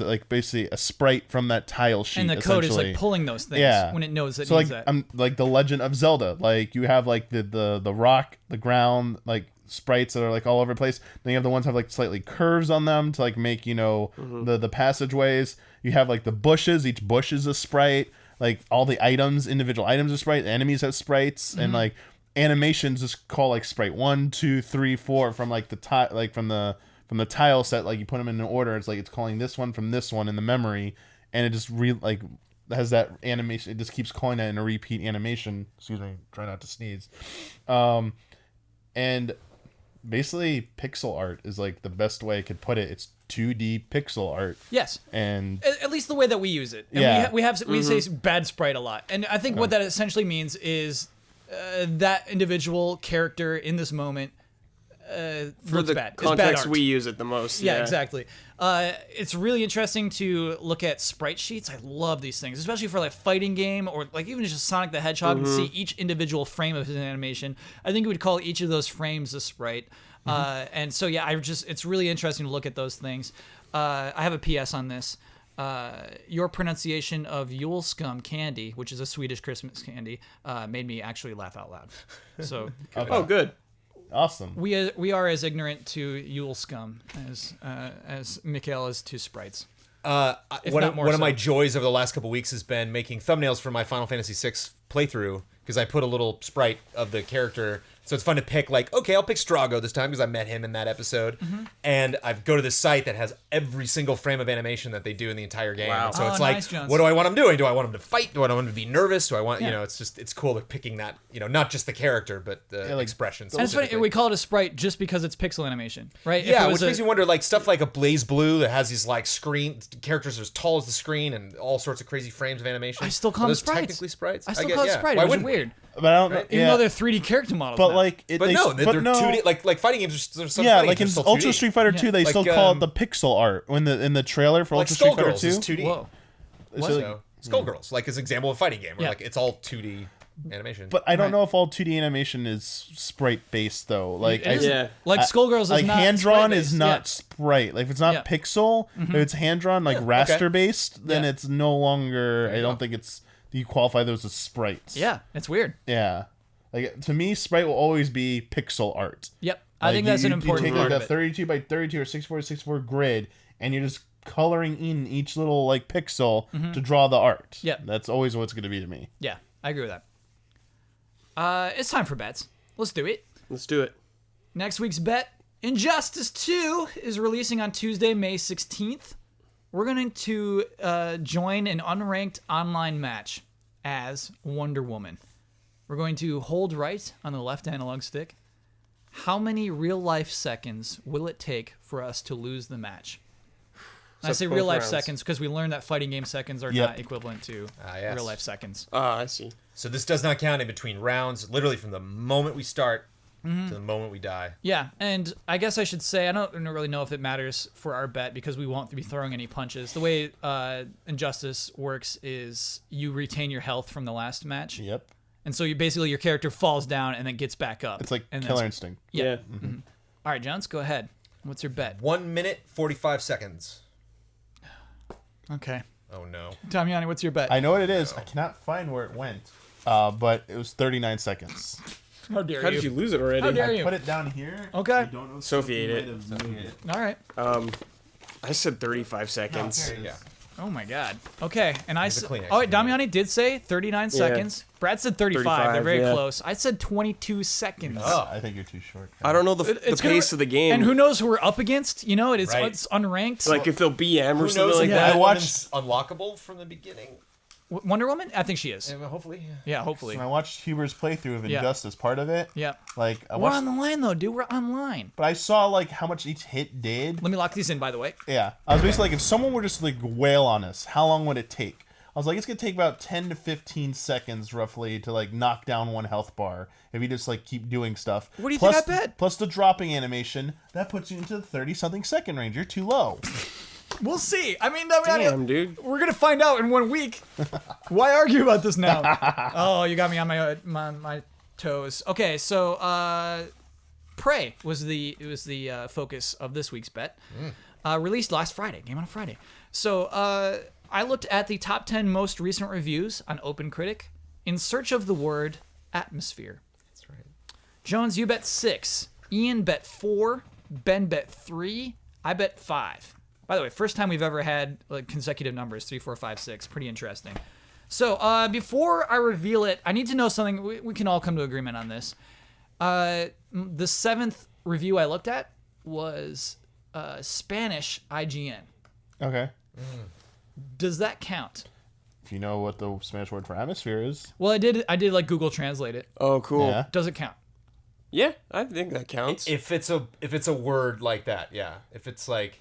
like basically a sprite from that tile sheet. And the code is like pulling those things when it knows it so needs like, that. Like the Legend of Zelda. Like, you have like the rock, the ground, like sprites that are like all over the place. Then you have the ones that have like slightly curves on them to like make, the passageways. You have like the bushes. Each bush is a sprite. Like all the items, individual items are sprite. Enemies have sprites, and like animations just call like sprite 1, 2, 3, 4 from like from the tile set. Like you put them in an order. It's like it's calling this one from this one in the memory, and it just has that animation. It just keeps calling that in a repeat animation. Excuse me, try not to sneeze. And basically, pixel art is like the best way I could put it. It's 2D pixel art. Yes. And at least the way that we use it. And we say bad sprite a lot. And I think what that essentially means is that individual character in this moment For looks the bad. It's bad context art. we use it the most. Yeah, exactly. It's really interesting to look at sprite sheets. I love these things, especially for like fighting game or like even just Sonic the Hedgehog and see each individual frame of his animation. I think we would call each of those frames a sprite. And so yeah, it's really interesting to look at those things. I have a PS on this. Your pronunciation of Yule Scum candy, which is a Swedish Christmas candy, made me actually laugh out loud. So Oh, good. Awesome. we are as ignorant to Yule Scum as Mikhail is to sprites. One not more of my so. joys over the last couple weeks has been making thumbnails for my Final Fantasy VI playthrough because I put a little sprite of the character. So it's fun to pick, like, okay, I'll pick Strago this time because I met him in that episode. And I go to this site that has every single frame of animation that they do in the entire game. Wow. And so it's Oh, like, nice, Jones. what do I want him doing? Do I want him to fight? Do I want him to be nervous? Do I want, it's cool to picking that, not just the character, but the expressions. And it's funny, we call it a sprite just because it's pixel animation, right? If Yeah, it was which makes me wonder, like, stuff like a Blaze Blue that has these, like, characters as tall as the screen and all sorts of crazy frames of animation. I still call Are them those sprites. technically sprites? I still get- call it yeah. sprite, Why which is wouldn't we? weird. But I don't know. Even though they're 3D character models. But now. like, But no, they're 2D. Like fighting games are some yeah, fighting like in games are still Ultra 2D. Street Fighter 2, they Like, still call it the pixel art in the trailer for like Ultra Street Fighter Skullgirls 2. is 2D. Whoa. So, Skullgirls, like, is an example of a fighting game where Yeah. like it's all 2D animation. But I don't Right. know if all 2D animation is sprite based though. Like It is- Yeah. like Skullgirls is like not hand drawn sprite-based. is not sprite. Like if it's not Yeah. pixel, if it's hand drawn like raster based, then Yeah. it's no longer. I you don't go. think it's. You qualify those as sprites. Yeah, it's weird. Yeah. Like to me, sprite will always be pixel art. Yep, I Like, think that's an important You take part like of a it. 32 by 32 or 64 by 64 grid, and you're just coloring in each little like pixel to draw the art. Yep. That's always what it's going to be to me. Yeah, I agree with that. It's time for bets. Let's do it. Let's do it. Next week's bet, Injustice 2 is releasing on Tuesday, May 16th. We're going to join an unranked online match as Wonder Woman. We're going to hold right on the left analog stick. How many real-life seconds will it take for us to lose the match? I say both real-life rounds. seconds because we learned that fighting game seconds are Yep. not equivalent to yes. real-life seconds. I see. So this does not count in between rounds. Literally from the moment we start to the moment we die. Yeah, and I guess I should say I don't really know if it matters for our bet because we won't be throwing any punches. The way Injustice works is you retain your health from the last match, Yep. and so you basically your character falls down and then gets back up. It's like and Killer that's- Instinct. Yeah. Yeah. All right, Jones, go ahead. What's your bet? 1 minute 45 seconds. Okay, Oh no. Damiani, what's your bet? I know what it is. I cannot find where it went. But it was 39 seconds. How dare How you? did you lose it already? How dare I you? put it down here. Okay. I don't know if Sophie ate might it. have moved it. All right. I said 35 seconds. Here it is. Yeah. Oh my God. Okay, and I There's a said, Kleenex oh wait, in there. Damiani did say 39 seconds. Brad said 35. They're 35, very yeah. close. I said 22 seconds. Oh. I think you're too short. I don't know the It's gonna- pace of the game. And who knows who we're up against? You know, it's Right. unranked. like if they'll BM or Who something knows like if that. I Wonder watched- Woman's unlockable from the beginning? Wonder Woman? I think she is. Hopefully. Yeah, hopefully. When I watched Huber's playthrough of Yeah. Injustice, part of it, Yeah. like I We're watched, on the line though, dude. We're online. but I saw like how much each hit did. Let me lock these in, by the way. Yeah, I was basically like, if someone were just like wail on us, how long would it take? I was like, it's gonna take about 10 to 15 seconds roughly to like knock down one health bar if you just like keep doing stuff. What do you plus, think I bet? Plus the dropping animation that puts you into the 30-something second range. You're too low. We'll see. I mean, Damn, dude. we're gonna find out in 1 week. Why argue about this now? Oh, you got me on my toes. Okay, so Prey was the focus of this week's bet. Released last Friday. Came on a Friday. So I looked at the top 10 most recent reviews on OpenCritic in search of the word atmosphere. That's right. Jones, you bet 6. Ian bet 4. Ben bet 3. I bet 5. By the way, first time we've ever had like consecutive numbers 3, 4, 5, 6. Pretty interesting. So before I reveal it, I need to know something. We can all come to agreement on this. The 7th review I looked at was Spanish IGN. Okay. Does that count? If you know what the Spanish word for atmosphere is, Well, I did like Google Translate it. Oh, cool. yeah. Does it count? Yeah, I think that counts. If it's a word like that, yeah. If it's like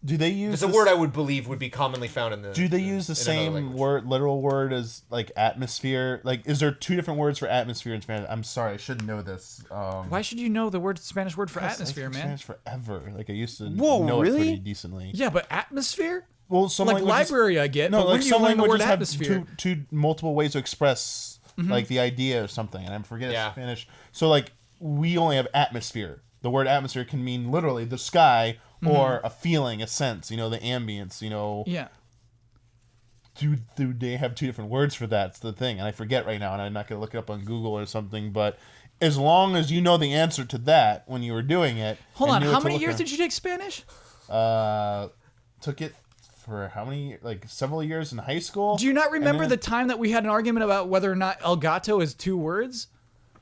Do they use It's a word I would believe would be commonly found in the. Do they use the same literal word as like atmosphere? Like, is there two different words for atmosphere in Spanish? I'm sorry, I should know this. Why should you know the Spanish word for atmosphere, man? Spanish forever. Like I used to Whoa, know really? it pretty decently. Yeah, but atmosphere? Well, some like languages, library, I get. No, but like when do you some learn the word languages have atmosphere? two multiple ways to express like the idea of something, and I'm forgetting Spanish. So like we only have atmosphere. The word atmosphere can mean literally the sky or a feeling, a sense. You know, the ambience. You know. Yeah. Do they have two different words for that? It's the thing, and I forget right now, and I'm not gonna look it up on Google or something. But as long as you know the answer to that when you were doing it. Hold on, how many years did you take Spanish? Took it for how many, like several years in high school. Do you not remember then, the time that we had an argument about whether or not El Gato is 2 words?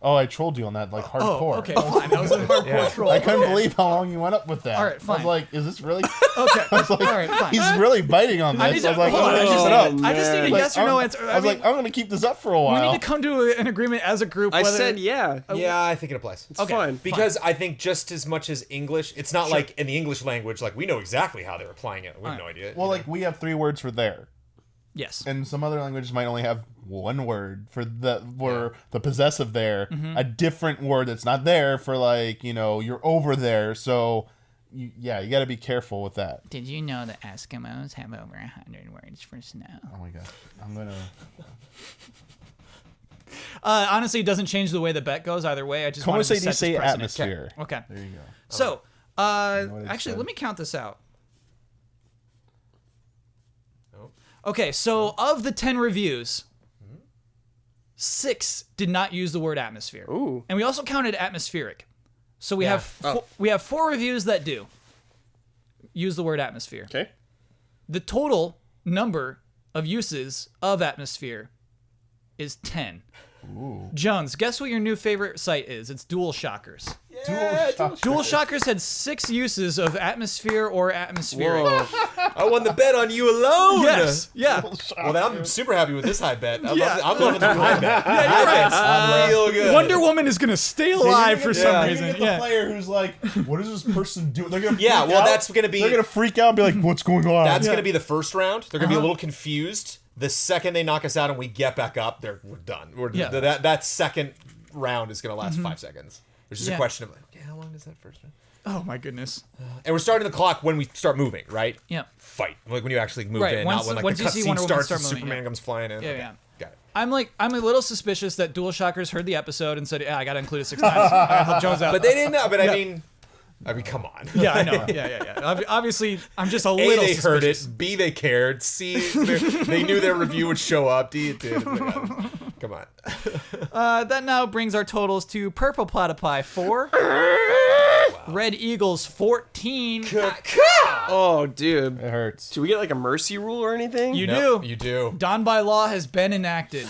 Oh, I trolled you on that, like hardcore. Oh, okay, fine. That was a hardcore troll. I couldn't believe how long you went up with that. All right, fine. I was like, is this really? Okay, I was like, all right, fine. he's really biting on this. I need to, I was like, hold on, I'm gonna keep it up. I just need a Like, yes or no answer. I was like, I'm gonna keep this up for a while. we need to come to an agreement as a group. I whether, said yeah. Yeah, I think it applies. It's fine. Because I think just as much as English, it's not like in the English language, like we know exactly how they're applying it. We have no idea. Well, like we have 3 words for there. Yes. And some other languages might only have 1 word for the possessive there, a different word that's not there for like, you know, you're over there. So you got to be careful with that. Did you know that Eskimos have over 100 words for snow? Oh my god. I'm going to Honestly, it doesn't change the way the bet goes either way. I just want to set this precedent. atmosphere. Okay. There you go. So, what it actually, said. let me count this out. Okay, so of the 10 reviews, 6 did not use the word atmosphere. Ooh. And we also counted atmospheric. So we have we have 4 reviews that do use the word atmosphere. Okay. The total number of uses of atmosphere is 10. Ooh. Jones, guess what your new favorite site is? It's Dual Shockers. Dual Dual Shockers had 6 uses of atmosphere or atmospheric. Whoa. I won the bet on you alone. Yes. Yeah. Well, then I'm super happy with this high bet. I'm Yeah. loving the high bet. Yeah, you're right. Real good. Wonder Woman is gonna stay alive for some You're reason. gonna get the Yeah. player who's like, what is this person doing? They're gonna Yeah, freak well, out. that's gonna be- They're gonna freak out and be like, what's going on? That's going to be the first round. They're going to be a little confused. The second they knock us out and we get back up, we're done. That second round is going to last 5 seconds. Which is a question of, okay, how long does that first round? Oh my goodness. And we're starting the clock when we start moving, right? Yeah. Fight. Like when you actually move Right, in, once- not when like once the you see cutscene Wonder Woman starts start and moving, Superman yeah. comes flying in. Yeah, Okay, yeah. got it. I'm a little suspicious that Dual Shockers heard the episode and said, "Yeah, I gotta include it 6 times. I gotta help Jones out." But they didn't know. But I mean, come on. Yeah, I know. Yeah. Obviously, I'm just a A, little they heard suspicious. it. B, they cared. C, they knew their review would show up. D, it did. Come on. That now brings our totals to Purple Platypi 4, Red Eagles 14. Oh, dude. It hurts. Do we get like a mercy rule or anything? You Nope, do. You do. Dawn by Law has been enacted.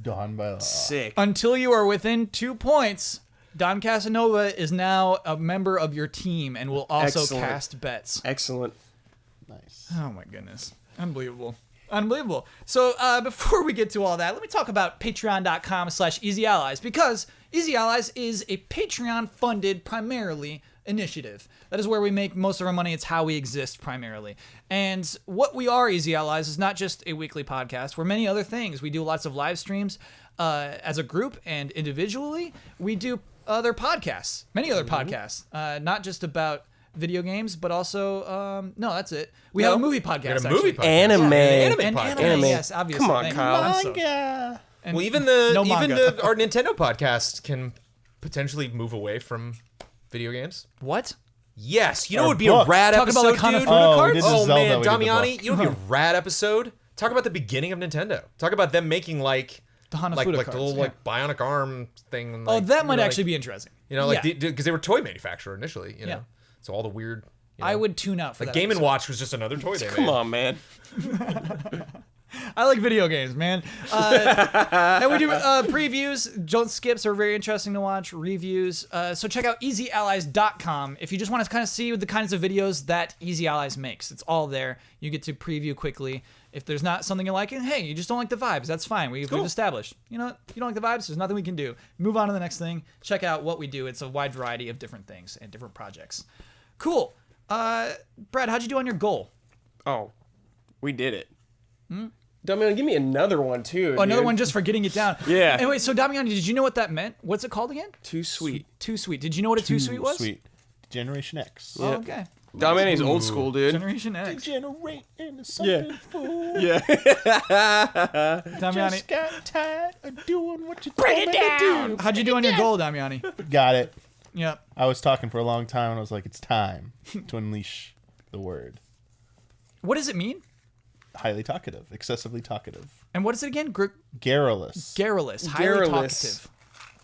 Dawn by Law. Sick. Until you are within 2 points, Don Casanova is now a member of your team and will also Excellent. cast bets. Excellent. Nice. Oh my goodness. Unbelievable. Unbelievable. So before we get to all that, let me talk about patreon.com/EasyAllies, because Easy Allies is a Patreon-funded primarily initiative. That is where we make most of our money. It's how we exist primarily. And what we are, Easy Allies, is not just a weekly podcast. We're many other things. We do lots of live streams as a group and individually. We do other podcasts, many other podcasts, not just about video games, but also no, that's it. We have a movie podcast. got a movie actually. podcast. Anime. Anime And podcast. anime, yes, obviously. Come on, Thank you. Kyle. I'm so- Manga. and Well, even no manga. our Nintendo podcast can potentially move away from video games. What? Yes, you know Or what would be book. a rad Talk about episode, like dude? Hanafuda Oh, cards? we did the Oh Zelda, man, we did the Damiani, book. you know what would be a rad episode? Talk about the beginning of Nintendo. Talk about them making like The Hanafuda like the cards, little yeah. like bionic arm thing. And, Oh, like, that might like, actually be interesting. you know, like Yeah. because they were toy manufacturer initially. You know, Yeah. so all the weird. You know, I would tune out for like that. Game and episode. Watch was just another toy they Come made. on, man. I like video games, man. And we do previews. Don't skips are very interesting to watch. Reviews. So check out easyallies.com if you just want to kind of see the kinds of videos that Easy Allies makes. It's all there. You get to preview quickly. If there's not something you like, and hey, you just don't like the vibes, that's fine. We've established. You know, if you don't like the vibes, there's nothing we can do. Move on to the next thing. Check out what we do. It's a wide variety of different things and different projects. Cool. Brad, how'd you do on your goal? Oh, we did it. Damian, give me another one too. Oh, another dude. one just for getting it down. Yeah. Anyway, so Damian, did you know what that meant? What's it called again? Too sweet. Too sweet. Did you know what a too sweet was? Sweet. Generation X. Oh, okay. Damian's old school, dude. Generation X. Degenerate into something fool. Yeah. Damiani, Just got tired of doing what you Break told it me to down. do. how'd you do on your goal, Damiani? Got it. Yep. I was talking for a long time and I was like, it's time to unleash the word. What does it mean? Highly talkative. Excessively talkative. And what is it again? Garrulous. Garrulous. Highly Garrulous. talkative.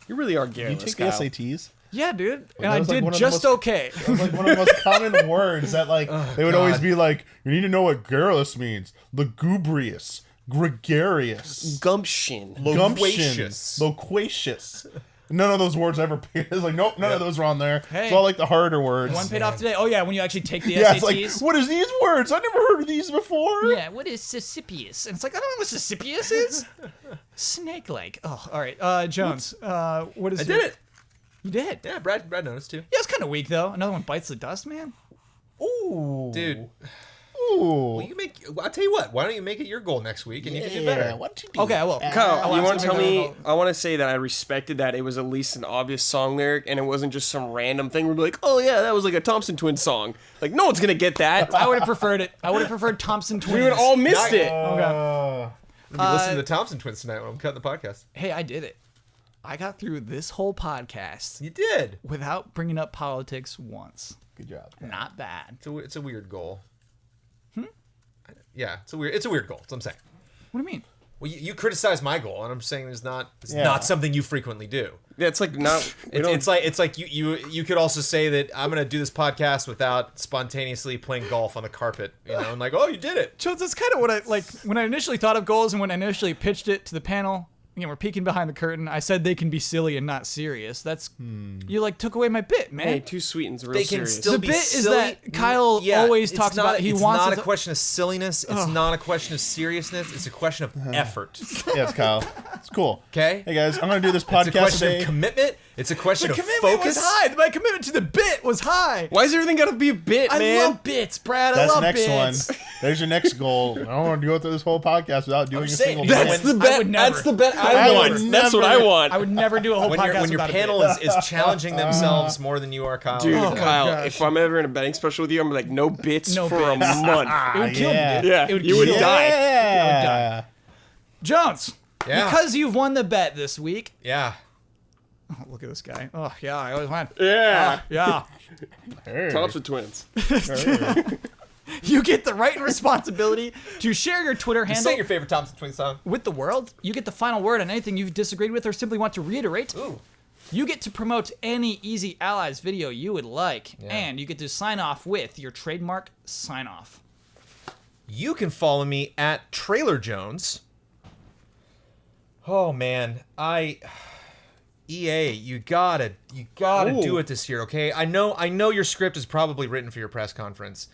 You really are You garrulous, take the Kyle. SATs? Yeah, dude. And that I was like did one of the just most- okay. It was like one of the most common words that they would always be like, you need to know what garrulous means. Lugubrious. Gregarious. Gumption. Gumption. Loquacious. None of those words ever paid. It's like, nope, none of those were on there. Hey. It's all like the harder words. One paid off today. Oh, yeah, when you actually take the Yeah, SATs. it's like, what is these words? I never heard of these before. Yeah, what is Sisypius? And it's like, I don't know what Sisypius is. Snake-like. Oh, all right. Jones, what is I did it. You did? Yeah, Brad noticed too. Yeah, it's kind of weak, though. Another one bites the dust, man. Ooh. Dude, Ooh. well, I'll tell you what. Why don't you make it your goal next week and you can do better? Why don't you do Okay, I will. Kyle, I'll you ask want to him tell to me? go. I want to say that I respected that it was at least an obvious song lyric, and it wasn't just some random thing. We'd be like, "Oh yeah, that was like a Thompson Twins song." Like, no one's gonna get that. I would have preferred it. I would have preferred Thompson Twins. We would all missed it. Okay. We'll be listening to the Thompson Twins tonight when I'm cutting the podcast. Hey, I did it. I got through this whole podcast You did. without bringing up politics once. Good job. Not bad. It's a weird goal. Yeah, it's a weird goal. That's what I'm saying. What do you mean? Well, you criticize my goal, and I'm saying it's not Yeah. something you frequently do. Yeah, it's like not. It's like you could also say that I'm gonna do this podcast without spontaneously playing golf on the carpet, and like, oh, you did it. Jones, that's kind of what I like when I initially thought of goals and when I initially pitched it to the panel. Again, we're peeking behind the curtain. I said they can be silly and not serious. That's you like took away my bit, man. Hey, too sweet and's real They can serious. still The be bit is silly. that Kyle always talks about he it's wants not it a question of silliness. It's not a question of seriousness. It's a question of effort. Yes, Kyle. It's cool. Okay? Hey, guys, I'm going to do this It's a podcast question today. of commitment. It's a question The of commitment focus. was high. My commitment to the bit was high. Why's everything gotta be a bit, I man? love bits, Brad. That's I love next bits. one. There's your next goal. I don't want to go through this whole podcast without doing a saying, single that's bit. the I bet. would never. That's the bet I I would want. That's what I never. want. I would never do a whole When podcast your without panel a bit. is challenging themselves more than you are, Kyle. Dude, Oh my Kyle, gosh. if I'm ever in a betting special with you, I'm like, no bits No for bits. a month. It would kill yeah. me, dude. Yeah, It would you would kill me. die. Yeah. Jones, Yeah. because you've won the bet this week. Yeah. Oh, look at this guy. Oh, yeah, I always win. Yeah. Yeah. Hey. Thompson Twins. You get the right and responsibility to share your Twitter handle Say your favorite Thompson Twins song. with the world. You get the final word on anything you've disagreed with or simply want to reiterate. Ooh. You get to promote any Easy Allies video you would like. Yeah. And you get to sign off with your trademark sign off. You can follow me at Trailer Jones. Oh man, EA, you gotta Ooh. do it this year, okay? I know your script is probably written for your press conference,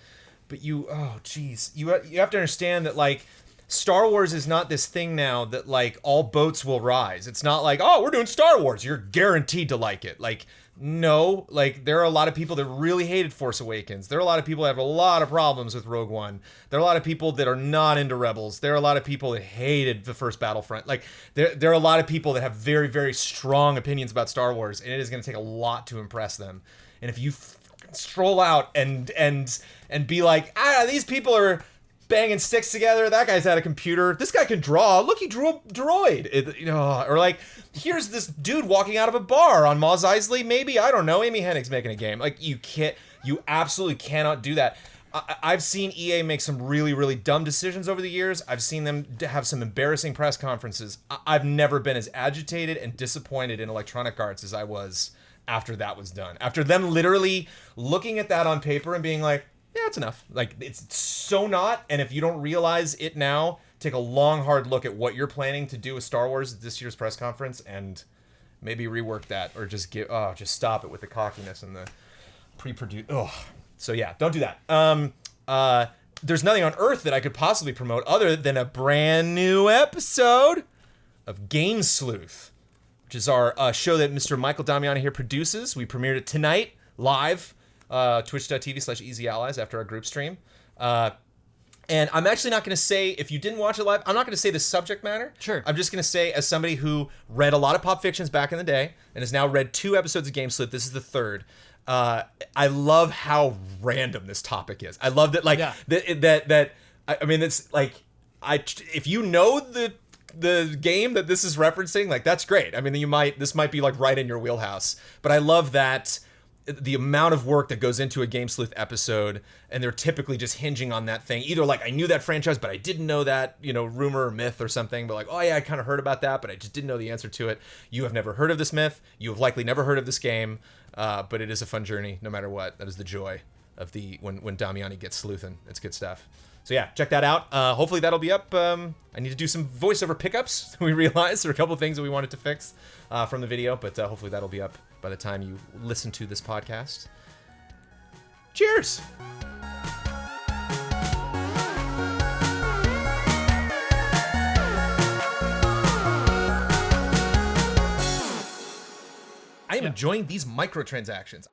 but you have to understand that like Star Wars is not this thing now that like all boats will rise. It's not like, oh, we're doing Star Wars, you're guaranteed to like it. Like no, like there are a lot of people that really hated Force Awakens. There are a lot of people that have a lot of problems with Rogue One. There are a lot of people that are not into Rebels. There are a lot of people that hated the first Battlefront. Like there are a lot of people that have very, very strong opinions about Star Wars, and it is going to take a lot to impress them. And if you stroll out and be like, these people are banging sticks together. That guy's had a computer. This guy can draw. Look, he drew a droid. Or like, here's this dude walking out of a bar on Mos Eisley. Maybe, I don't know. Amy Hennig's making a game. Like, you absolutely cannot do that. I've seen EA make some really, really dumb decisions over the years. I've seen them have some embarrassing press conferences. I've never been as agitated and disappointed in Electronic Arts as I was after that was done. After them literally looking at that on paper and being like, yeah, it's enough. Like, it's so not. And if you don't realize it now, take a long, hard look at what you're planning to do with Star Wars at this year's press conference and maybe rework that or just stop it with the cockiness and the pre-produced. So yeah, don't do that. There's nothing on earth that I could possibly promote other than a brand new episode of Game Sleuth, which is our show that Mr. Michael Damiani here produces. We premiered it tonight, live. twitch.tv/easyallies after our group stream. And I'm actually not going to say, if you didn't watch it live, I'm not going to say the subject matter. Sure. I'm just going to say, as somebody who read a lot of pop fictions back in the day and has now read 2 episodes of Game Sleuth, this is the 3rd. I love how random this topic is. I love that, like, I mean, it's like, if you know the game that this is referencing, like, that's great. I mean, this might be like right in your wheelhouse. But I love that the amount of work that goes into a Game Sleuth episode, and they're typically just hinging on that thing. Either like, I knew that franchise, but I didn't know that, rumor or myth or something. But like, oh yeah, I kind of heard about that, but I just didn't know the answer to it. You have never heard of this myth. You have likely never heard of this game. But it is a fun journey, no matter what. That is the joy of when Damiani gets sleuthin'. It's good stuff. So yeah, check that out. Hopefully that'll be up. I need to do some voiceover pickups. We realized there are a couple of things that we wanted to fix from the video, but hopefully that'll be up by the time you listen to this podcast. Cheers! I am enjoying these microtransactions.